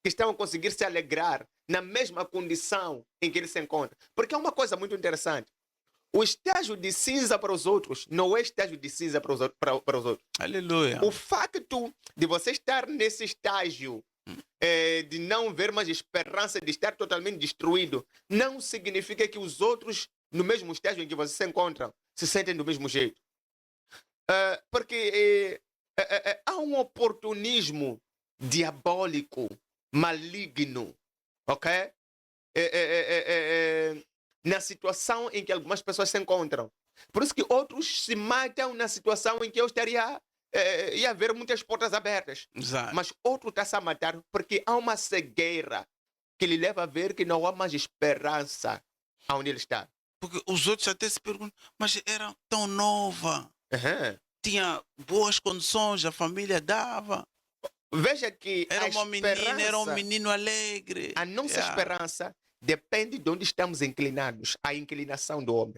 que estão a conseguir se alegrar na mesma condição em que ele se encontra. Porque é uma coisa muito interessante. O estágio de cinza para os outros não é estágio de cinza para os outros. Aleluia. O facto de você estar nesse estágio de não ver mais esperança, de estar totalmente destruído, não significa que os outros, no mesmo estágio em que você se encontra, se sentem do mesmo jeito. Porque há um oportunismo diabólico, maligno, ok? Na situação em que algumas pessoas se encontram. Por isso que outros se matam na situação em que eu estaria... ia haver muitas portas abertas. Exato. Mas outro está-se a matar porque há uma cegueira que lhe leva a ver que não há mais esperança onde ele está. Porque os outros até se perguntam, mas era tão nova, tinha boas condições, a família dava. Veja que era uma menina, era um menino alegre. A nossa esperança depende de onde estamos inclinados. A inclinação do homem.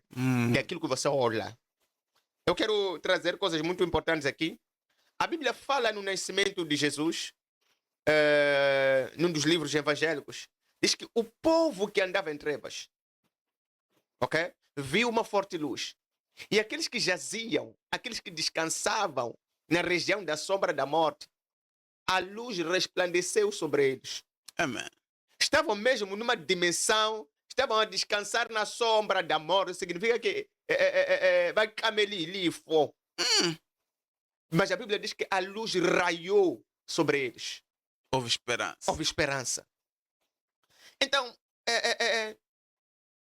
É aquilo que você olha. Eu quero trazer coisas muito importantes aqui. A Bíblia fala no nascimento de Jesus, num dos livros evangélicos, diz que o povo que andava em trevas, ok, viu uma forte luz. E aqueles que jaziam, aqueles que descansavam na região da sombra da morte, a luz resplandeceu sobre eles. Amém. Estavam mesmo numa dimensão, estavam a descansar na sombra da morte. Significa que vai camelir for. Mas a Bíblia diz que a luz raiou sobre eles. Houve esperança. Houve esperança. Então,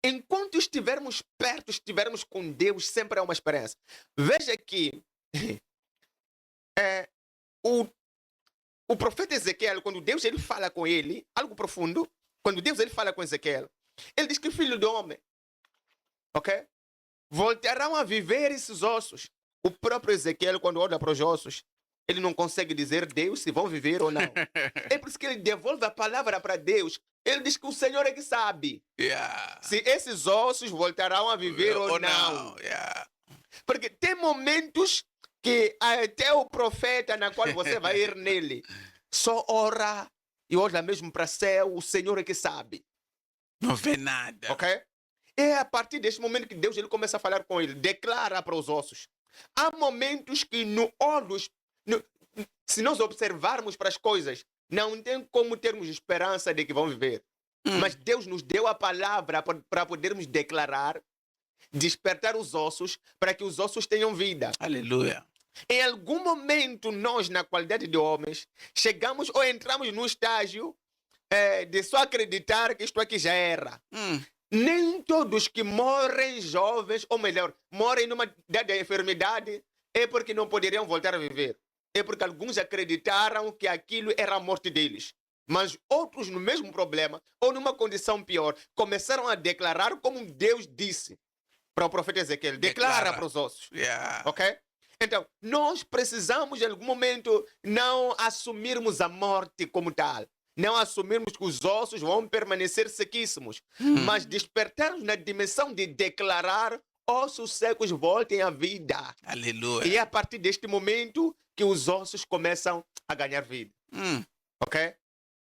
enquanto estivermos perto, estivermos com Deus, sempre há uma esperança. Veja que o profeta Ezequiel, quando Deus ele fala com ele, algo profundo, quando Deus ele fala com Ezequiel, ele diz que filho do homem, ok? Voltarão a viver esses ossos. O próprio Ezequiel, quando olha para os ossos, ele não consegue dizer Deus se vão viver ou não. É por isso que ele devolve a palavra para Deus. Ele diz que o Senhor é que sabe se esses ossos voltarão a viver ou não. Porque tem momentos que até o profeta na qual você vai ir nele só ora e olha mesmo para o céu, o Senhor é que sabe. Não vê nada. Ok? É a partir desse momento que Deus ele começa a falar com ele, declara para os ossos. Há momentos que se nós observarmos para as coisas, não tem como termos esperança de que vão viver. Mas Deus nos deu a palavra para podermos declarar, despertar os ossos, para que os ossos tenham vida. Aleluia. Em algum momento, nós, na qualidade de homens, chegamos ou entramos num estágio de só acreditar que isto aqui já era. Nem todos que morrem jovens, ou melhor, morrem numa idade de enfermidade, é porque não poderiam voltar a viver. É porque alguns acreditaram que aquilo era a morte deles. Mas outros, no mesmo problema, ou numa condição pior, começaram a declarar como Deus disse para o profeta Ezequiel. Declara para os ossos. Ok? Então, nós precisamos, em algum momento, não assumirmos a morte como tal. Não assumirmos que os ossos vão permanecer sequíssimos. Mas despertarmos na dimensão de declarar ossos secos voltem à vida. Aleluia. E é a partir deste momento que os ossos começam a ganhar vida. Ok?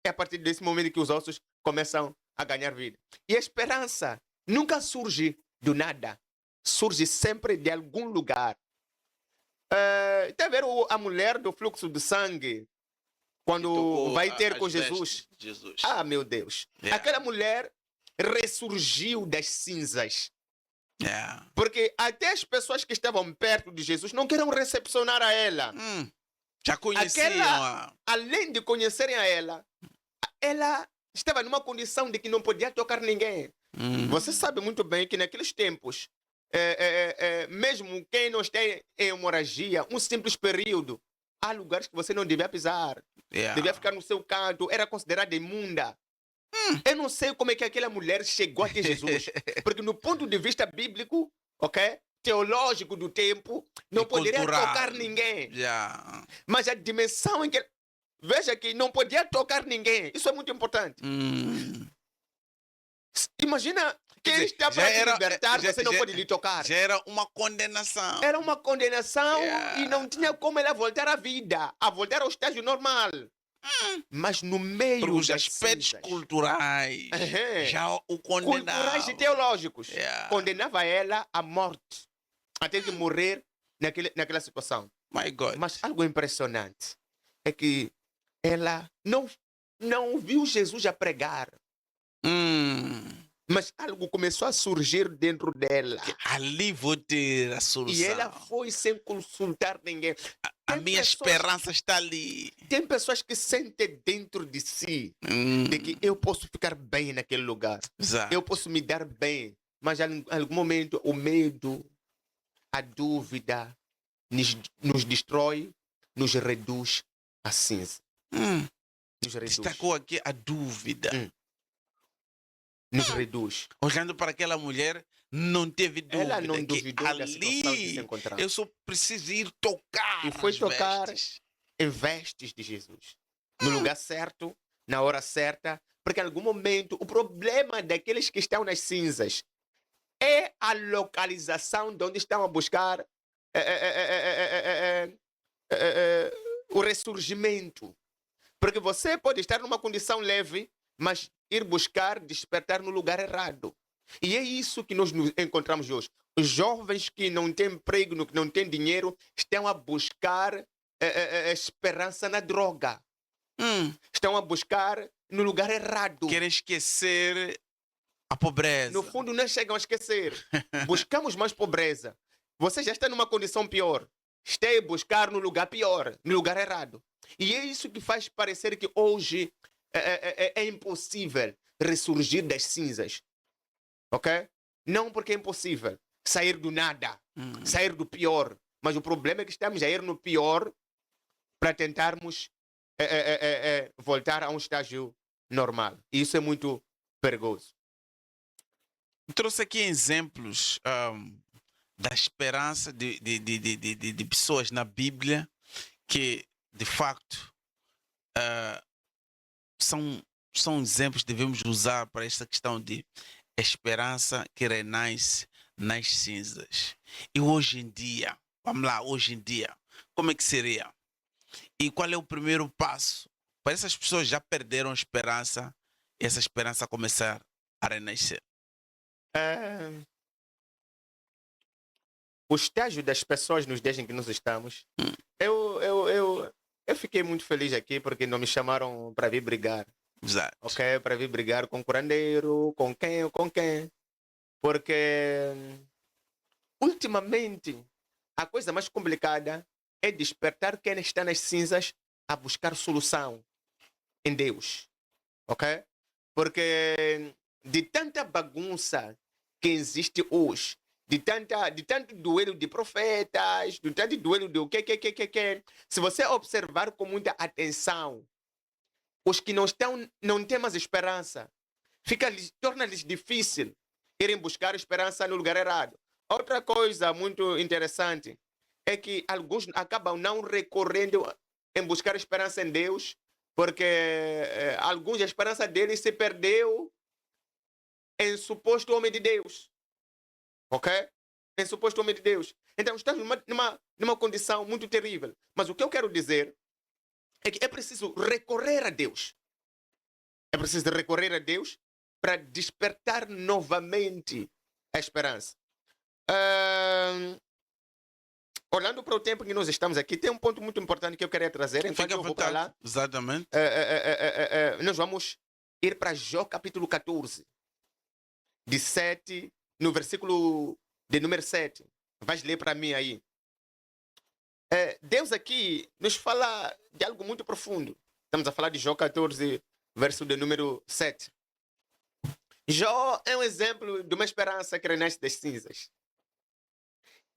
É a partir desse momento que os ossos começam a ganhar vida. E a esperança nunca surge do nada. Surge sempre de algum lugar. Tem a ver a mulher do fluxo de sangue, quando Tocou vai ter as com vestes Jesus. de Jesus. Ah, meu Deus. Yeah. Aquela mulher ressurgiu das cinzas. Yeah. Porque até as pessoas que estavam perto de Jesus não queriam recepcionar a ela. Já conheciam. Além de conhecerem a ela estava numa condição de que não podia tocar ninguém. Você sabe muito bem que naqueles tempos, mesmo quem não está em hemorragia, um simples período, há lugares que você não devia pisar. Yeah. Devia ficar no seu canto, era considerada imunda. Eu não sei como é que aquela mulher chegou até Jesus. Porque no ponto de vista bíblico, ok? Teológico do tempo, não E poderia cultural. tocar ninguém. Yeah. Mas a dimensão em que... Veja que não podia tocar ninguém. Isso é muito importante. Imagina quem dizer, está já para te era- libertar, já- você não já- pode lhe tocar. Já era uma condenação. Era uma condenação Yeah. e não tinha como ela voltar à vida, a voltar ao estágio normal. Mas no meio Porque os das aspectos cinzas, culturais Aham. já o culturais condenavam. e teológicos, Yeah. condenava ela à morte, até de morrer naquela situação. My God. Mas algo impressionante é que ela não viu Jesus a pregar, mas algo começou a surgir dentro dela. Ali vou ter a solução. E ela foi sem consultar ninguém. A Tem minha pessoas- esperança está ali. Tem pessoas que sentem dentro de si de que eu posso ficar bem naquele lugar. Exato. Eu posso me dar bem. Mas em algum momento o medo, a dúvida nos destrói, nos reduz a cinza. Nos reduz. Destacou aqui a dúvida. Nos reduz. Olhando para aquela mulher, não teve dúvida. Ela não que duvidou da situação que se ali encontrava. eu só preciso ir tocar. E foi nas tocar vestes. em vestes de Jesus. No lugar certo, na hora certa, porque em algum momento o problema daqueles que estão nas cinzas é a localização de onde estão a buscar o ressurgimento. Porque você pode estar numa condição leve, mas ir buscar despertar no lugar errado. E é isso que nós nos encontramos hoje. Os jovens que não têm emprego, que não têm dinheiro, estão a buscar esperança na droga. Estão a buscar no lugar errado. Querem esquecer a pobreza. No fundo, não chegam a esquecer. Buscamos mais pobreza. Você já está numa condição pior. Está a buscar no lugar pior, no lugar errado. E é isso que faz parecer que hoje é impossível ressurgir das cinzas. Ok? Não porque é impossível sair do nada, sair do pior. Mas o problema é que estamos a ir no pior para tentarmos voltar a um estágio normal. E isso é muito perigoso. Trouxe aqui exemplos da esperança de pessoas na Bíblia que, de facto, são exemplos que devemos usar para esta questão de esperança que renasce nas cinzas. E hoje em dia, vamos lá, hoje em dia, como é que seria? E qual é o primeiro passo para essas pessoas que já perderam a esperança e essa esperança começar a renascer? O estágio das pessoas nos dias em que nós estamos, eu fiquei muito feliz aqui porque não me chamaram para vir brigar, Exato. ok? Para vir brigar com curandeiro, com quem. Porque ultimamente a coisa mais complicada é despertar quem está nas cinzas a buscar solução em Deus, ok? Porque de tanta bagunça que existe hoje, de tanto duelo de profetas, de tanto duelo de o que. Se você observar com muita atenção, os que não têm mais esperança, torna-lhes difícil irem buscar esperança no lugar errado. Outra coisa muito interessante é que alguns acabam não recorrendo em buscar esperança em Deus, porque alguns a esperança deles se perdeu em suposto homem de Deus. Ok? Em suposto homem de Deus. Então estamos numa condição muito terrível. Mas o que eu quero dizer é que é preciso recorrer a Deus. É preciso recorrer a Deus para despertar novamente a esperança. Olhando para o tempo que nós estamos aqui, tem um ponto muito importante que eu queria trazer. Enquanto Fica à eu vou para vontade. lá, Exatamente. nós vamos ir para Jó capítulo 14, de 7, no versículo de número 7. Vais ler para mim aí. Deus aqui nos fala de algo muito profundo. Estamos a falar de Jó 14, verso de número 7. Jó é um exemplo de uma esperança que renasce das cinzas.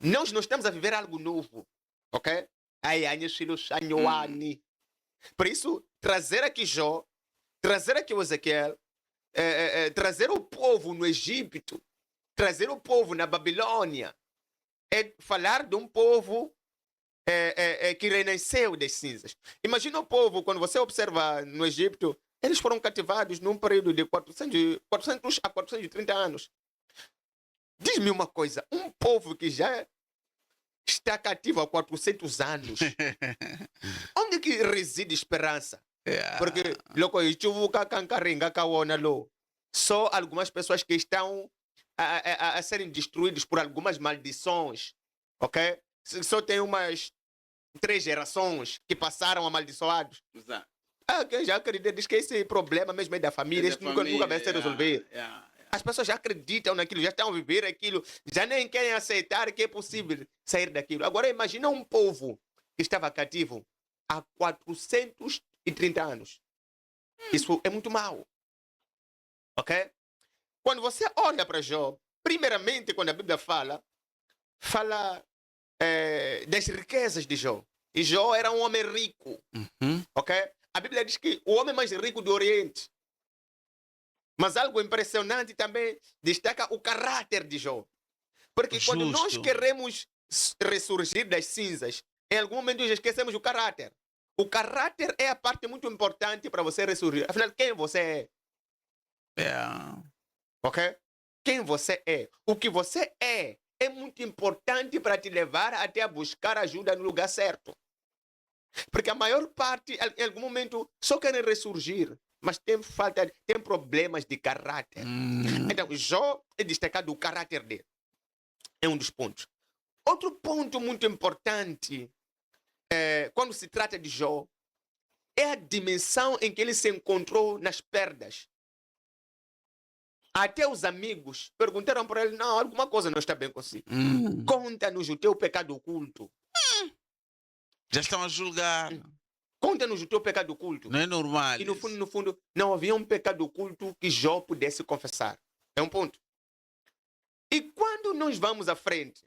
Nós não estamos a viver algo novo, ok? Por isso, trazer aqui Jó, trazer aqui o Ezequiel, trazer o povo no Egito, trazer o povo na Babilônia, é falar de um povo que renasceu das cinzas. Imagina o povo, quando você observa no Egito, eles foram cativados num período de 400 a 430 anos. Diz-me uma coisa, um povo que já está cativo há 400 anos, onde que reside esperança? Porque só algumas pessoas que estão a serem destruídas por algumas maldições, ok? Só tem umas 3 gerações que passaram amaldiçoados. Exato. Quem já acredita diz que esse problema mesmo é da família, isso nunca vai ser resolvido. As pessoas já acreditam naquilo, já estão a viver aquilo, já nem querem aceitar que é possível sair daquilo. Agora imagina um povo que estava cativo há 430 anos. Isso é muito mau. Ok? Quando você olha para Jó, primeiramente quando a Bíblia fala das riquezas de Jó. E Jó era um homem rico. Ok? A Bíblia diz que o homem mais rico do Oriente. Mas algo impressionante também destaca o caráter de Jó. Porque quando nós queremos ressurgir das cinzas, em algum momento nós esquecemos o caráter. O caráter é a parte muito importante para você ressurgir. Afinal, quem você é? Ok? Quem você é? O que você é muito importante para te levar até a buscar ajuda no lugar certo. Porque a maior parte, em algum momento, só querem ressurgir, mas tem problemas de caráter. Então, Jó é destacado o caráter dele. É um dos pontos. Outro ponto muito importante, quando se trata de Jó, é a dimensão em que ele se encontrou nas perdas. Até os amigos perguntaram para ele, não, alguma coisa não está bem consigo. Conta-nos o teu pecado oculto. Já estão a julgar. Conta-nos o teu pecado oculto. Não é normal. E no fundo, não havia um pecado oculto que Jó pudesse confessar. É um ponto. E quando nós vamos à frente,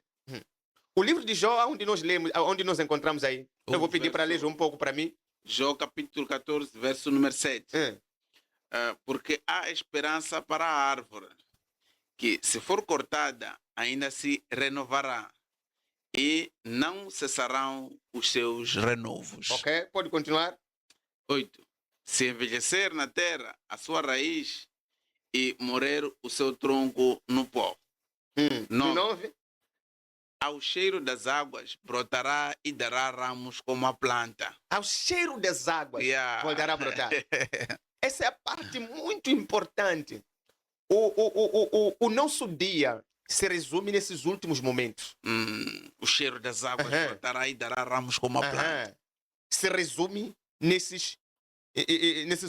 o livro de Jó, onde nós lemos, onde nós encontramos aí, eu vou pedir para ler um pouco para mim. Jó capítulo 14, verso número 7. Porque há esperança para a árvore, que se for cortada, ainda se renovará. E não cessarão os seus renovos. Ok, pode continuar. 8. Se envelhecer na terra a sua raiz e morrer o seu tronco no pó. 9. Ao cheiro das águas brotará e dará ramos como a planta. Ao cheiro das águas voltará a brotar. Essa é a parte muito importante. O nosso dia se resume nesses últimos momentos. O cheiro das águas brotará e dará ramos como a planta. Se resume nesses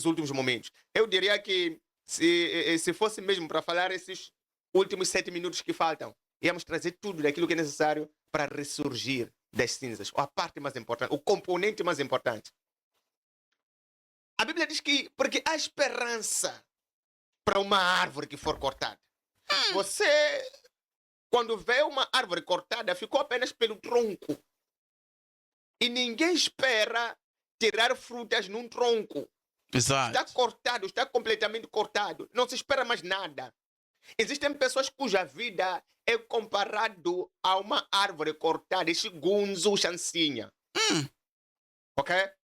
últimos momentos. Eu diria que se fosse mesmo para falar esses últimos 7 minutos que faltam, íamos trazer tudo daquilo que é necessário para ressurgir das cinzas. A parte mais importante, o componente mais importante. A Bíblia diz que porque há esperança para uma árvore que for cortada. Você, quando vê uma árvore cortada, ficou apenas pelo tronco. E ninguém espera tirar frutas num tronco. Exato. Está cortado, está completamente cortado. Não se espera mais nada. Existem pessoas cuja vida é comparado a uma árvore cortada, esse gunzo chancinha. Ok?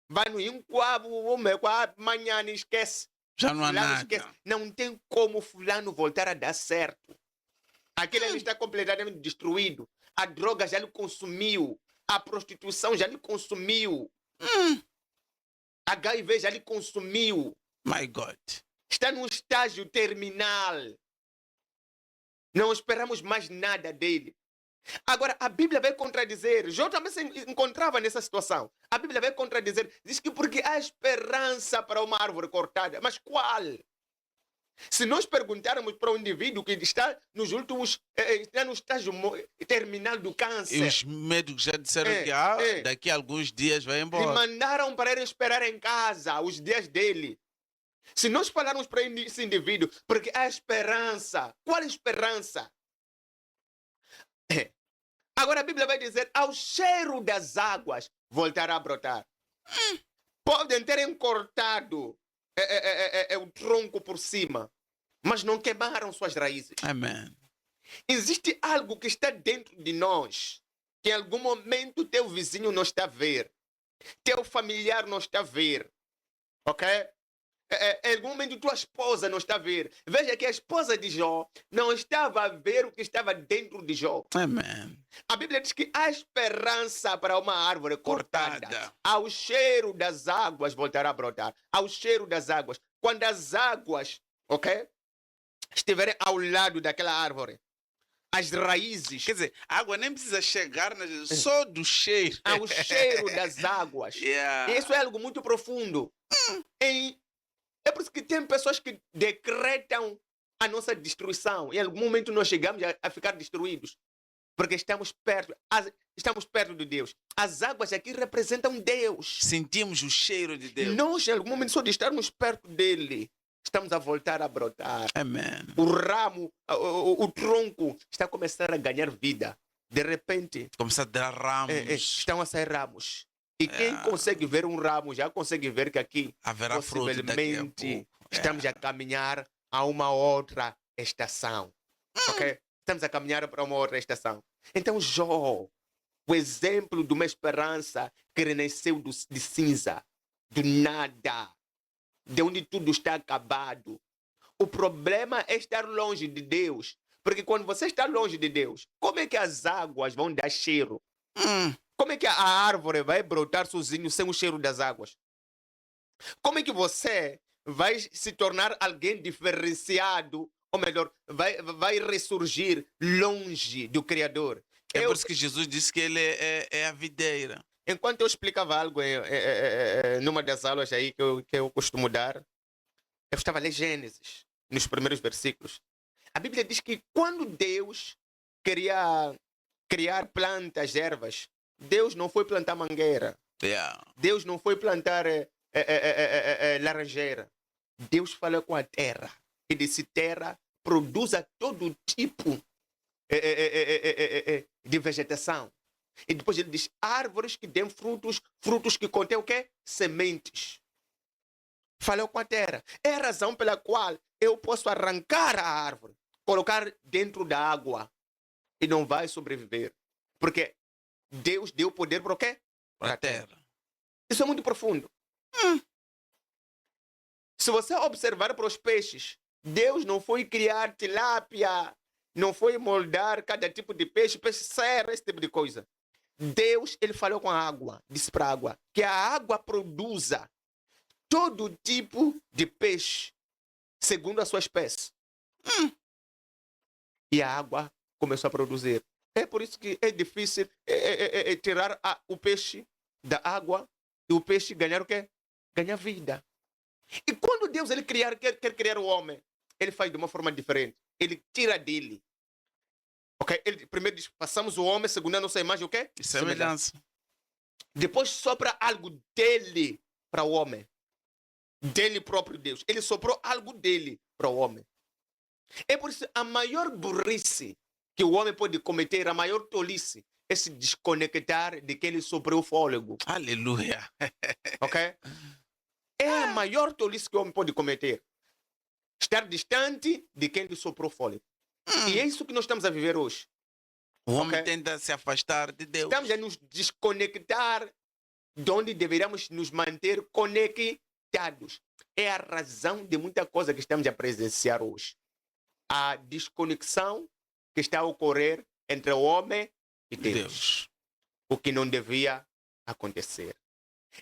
Vai no inquabo, amanhã esquece. Já não há fulano nada. Esquece. Não tem como fulano voltar a dar certo. Aquele ali está completamente destruído. A droga já lhe consumiu. A prostituição já lhe consumiu. HIV já lhe consumiu. My God. está num estágio terminal. Não esperamos mais nada dele. Agora, a Bíblia vai contradizer. Jó também se encontrava nessa situação. A Bíblia vai contradizer. Diz que porque há esperança para uma árvore cortada. Mas qual? Se nós perguntarmos para um indivíduo que está nos últimos, está no estágio terminal do E câncer, os médicos já disseram É, que é. daqui a alguns dias vai e embora. mandaram para ele esperar em casa os dias dele. Se nós falarmos para esse indivíduo, porque há esperança. Qual esperança? Agora a Bíblia vai dizer, ao cheiro das águas voltará a brotar. Podem terem cortado o tronco por cima, mas não queimaram suas raízes. Amém. Existe algo que está dentro de nós, que em algum momento teu vizinho não está a ver, teu familiar não está a ver, ok? Em algum momento tua esposa não está a ver. Veja que a esposa de Jó não estava a ver o que estava dentro de Jó. Amém. A Bíblia diz que há esperança para uma árvore cortada. Cortada. Ao cheiro das águas voltará a brotar. Ao cheiro das águas. Quando as águas, ok, estiverem ao lado daquela árvore, as raízes, Quer dizer, a água nem precisa chegar só do cheiro. ao cheiro das águas. Yeah. Isso é algo muito profundo. É por isso que tem pessoas que decretam a nossa destruição. Em algum momento nós chegamos a ficar destruídos. Porque estamos perto de Deus. As águas aqui representam Deus. Sentimos o cheiro de Deus. Nós, em algum momento, só de estarmos perto dele, estamos a voltar a brotar. Amém. O ramo, o tronco está a começar a ganhar vida. De repente, Começa a dar ramos. estão a sair ramos. E quem consegue ver um ramo já consegue ver que aqui Haverá fruto daqui a possivelmente pouco. estamos a caminhar a uma outra estação. Ok? Estamos a caminhar para uma outra estação. Então, Jó, o exemplo de uma esperança que renasceu de cinza, do nada, de onde tudo está acabado. O problema é estar longe de Deus. Porque quando você está longe de Deus, como é que as águas vão dar cheiro? Como é que a árvore vai brotar sozinho sem o cheiro das águas? Como é que você vai se tornar alguém diferenciado, ou melhor, vai ressurgir longe do Criador? É por isso que Jesus disse que ele é a videira. Enquanto eu explicava algo numa das aulas aí que eu costumo dar, eu estava a ler Gênesis, nos primeiros versículos. A Bíblia diz que quando Deus queria criar plantas, ervas, Deus não foi plantar mangueira. Yeah. Deus não foi plantar laranjeira. Deus falou com a terra e disse: terra, produza todo tipo de vegetação. E depois ele diz: árvores que dêem frutos, frutos que contêm o quê? Sementes. Falou com a terra. É a razão pela qual eu posso arrancar a árvore, colocar dentro da água e não vai sobreviver. Porque Deus deu poder para o quê? Para a terra. Isso é muito profundo. Se você observar para os peixes, Deus não foi criar tilápia, não foi moldar cada tipo de peixe, serra, esse tipo de coisa. Deus, ele falou com a água, disse para a água, que a água produza todo tipo de peixe, segundo a sua espécie. E a água começou a produzir. É por isso que é difícil tirar o peixe da água e o peixe ganhar o quê? Ganhar vida. E quando Deus ele quer criar o homem, ele faz de uma forma diferente. Ele tira dele. Okay? Ele primeiro diz, façamos o homem segundo a nossa imagem, o quê? E semelhança. Depois sopra algo dele para o homem. Dele próprio Deus. Ele soprou algo dele para o homem. É por isso a maior burrice que o homem pode cometer, a maior tolice, é se desconectar de quem lhe soprou o fôlego. Aleluia. Ok? É a maior tolice que o homem pode cometer. Estar distante de quem lhe soprou o fôlego. E é isso que nós estamos a viver hoje. O homem Ok? tenta se afastar de Deus. Estamos a nos desconectar de onde deveríamos nos manter conectados. É a razão de muita coisa que estamos a presenciar hoje. A desconexão que está a ocorrer entre o homem e Deus. O que não devia acontecer.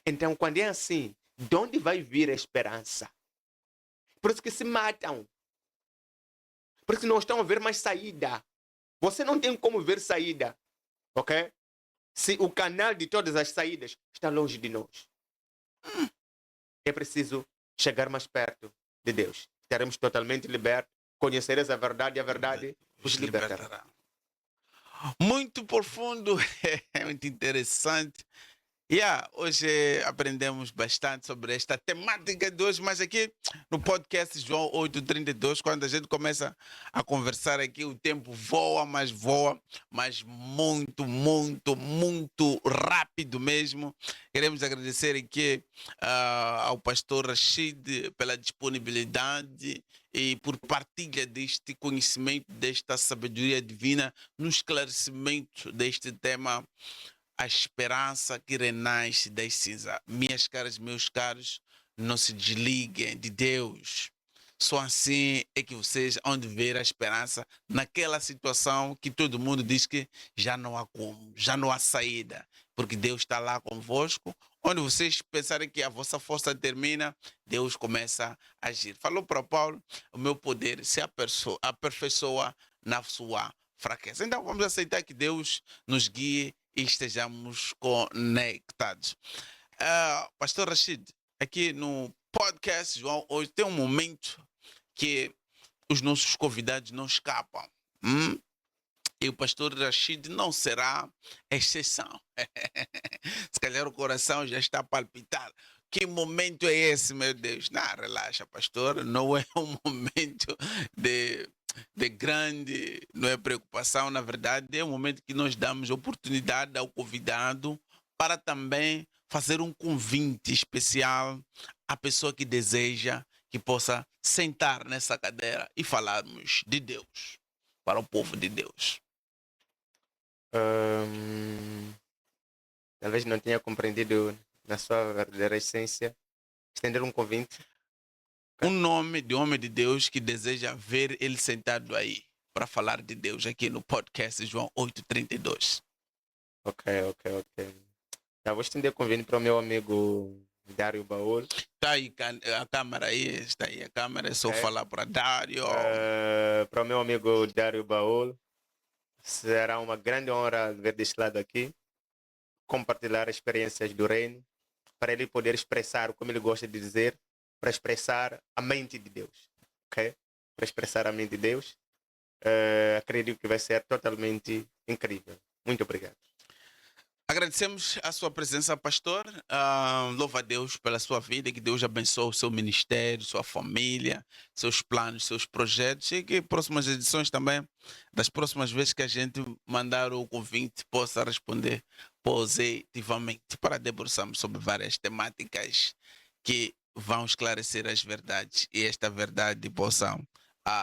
Então, quando é assim, de onde vai vir a esperança? Por isso que se matam. Por isso que não estão a ver mais saída. Você não tem como ver saída. Ok? Se o canal de todas as saídas está longe de nós. É preciso chegar mais perto de Deus. Estaremos totalmente libertos. Conhecereis a verdade e a verdade vos libertará. Muito profundo, é muito interessante. Hoje aprendemos bastante sobre esta temática de hoje, mas aqui no podcast João 8:32, quando a gente começa a conversar aqui, o tempo voa, mas muito, muito, muito rápido mesmo. Queremos agradecer aqui ao pastor Rashid pela disponibilidade e por partilha deste conhecimento, desta sabedoria divina, no esclarecimento deste tema, a esperança que renasce das cinzas. Minhas caras, meus caros, não se desliguem de Deus. Só assim é que vocês vão ver a esperança naquela situação que todo mundo diz que já não há como, já não há saída, porque Deus está lá convosco. Onde vocês pensarem que a vossa força termina, Deus começa a agir. Falou para Paulo, o meu poder se aperfeiçoa na sua fraqueza. Então vamos aceitar que Deus nos guie e estejamos conectados. Pastor Rashid, aqui no podcast João, hoje tem um momento que os nossos convidados não escapam. E o pastor Rashid não será exceção. Se calhar o coração já está a palpitar. Que momento é esse, meu Deus? Não, relaxa, pastor. Não é um momento de grande, não é, preocupação. Na verdade, é um momento que nós damos oportunidade ao convidado para também fazer um convite especial à pessoa que deseja que possa sentar nessa cadeira e falarmos de Deus para o povo de Deus. Talvez não tenha compreendido na sua verdadeira essência. Estender um convite. Um nome de homem de Deus que deseja ver ele sentado aí para falar de Deus aqui no podcast João 8:32. Ok. Eu vou estender o convite para o meu amigo Dário Baúl. Está aí a câmera aí, está aí a câmera, é só falar para Dário. Para o meu amigo Dário Baúl, será uma grande honra ver deste lado aqui, compartilhar experiências do reino, para ele poder expressar, como ele gosta de dizer, para expressar a mente de Deus, ok? Para expressar a mente de Deus. Acredito que vai ser totalmente incrível. Muito obrigado. Agradecemos a sua presença, pastor. Louva a Deus pela sua vida, que Deus abençoe o seu ministério, sua família, seus planos, seus projetos, e que próximas edições também, das próximas vezes que a gente mandar o convite, possa responder positivamente, para debruçarmos sobre várias temáticas que vão esclarecer as verdades e esta verdade possam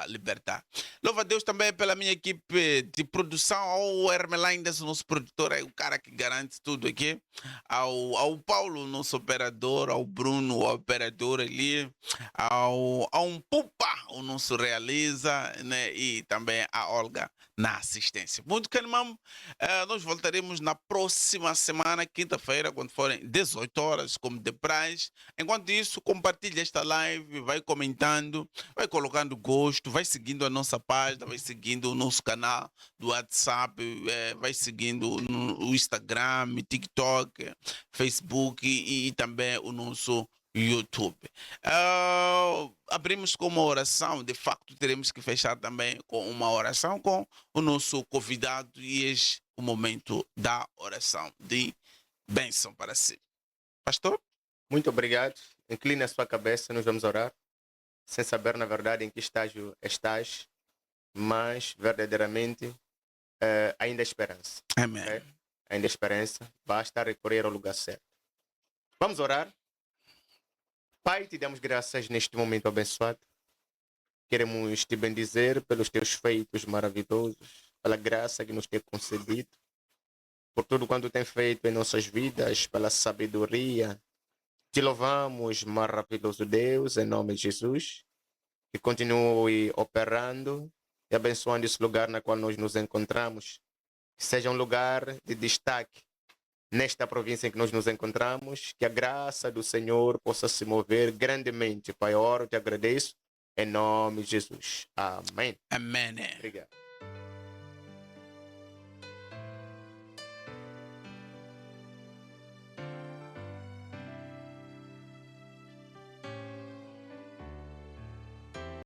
libertar. Louva a Deus também pela minha equipe de produção, ao Hermelindes, o nosso produtor, é o cara que garante tudo aqui, ao Paulo, nosso operador, ao Bruno, o operador ali, ao Pupa, o nosso realiza, né? E também a Olga na assistência. Muito calmamos. Nós voltaremos na próxima semana, quinta-feira, quando forem 18 horas, como de praxe. Enquanto isso, compartilha esta live, vai comentando, vai colocando gosto, vai seguindo a nossa página, vai seguindo o nosso canal do WhatsApp, vai seguindo o Instagram, TikTok, Facebook e também o nosso YouTube. Abrimos com uma oração. De facto, teremos que fechar também com uma oração com o nosso convidado, e eis o momento da oração de bênção para si. Pastor? Muito obrigado. Incline a sua cabeça, nós vamos orar. Sem saber, na verdade, em que estágio estás, mas verdadeiramente ainda há esperança. Amém. Okay? Ainda há esperança. Basta recorrer ao lugar certo. Vamos orar. Pai, te damos graças neste momento abençoado. Queremos te bendizer pelos teus feitos maravilhosos, pela graça que nos tem concedido, por tudo quanto tem feito em nossas vidas, pela sabedoria. Te louvamos, maravilhoso Deus, em nome de Jesus, que continue operando e abençoando esse lugar na qual nós nos encontramos, que seja um lugar de destaque nesta província em que nós nos encontramos, que a graça do Senhor possa se mover grandemente. Pai, eu oro, te agradeço Em nome de Jesus. Amém. Amém. Obrigado.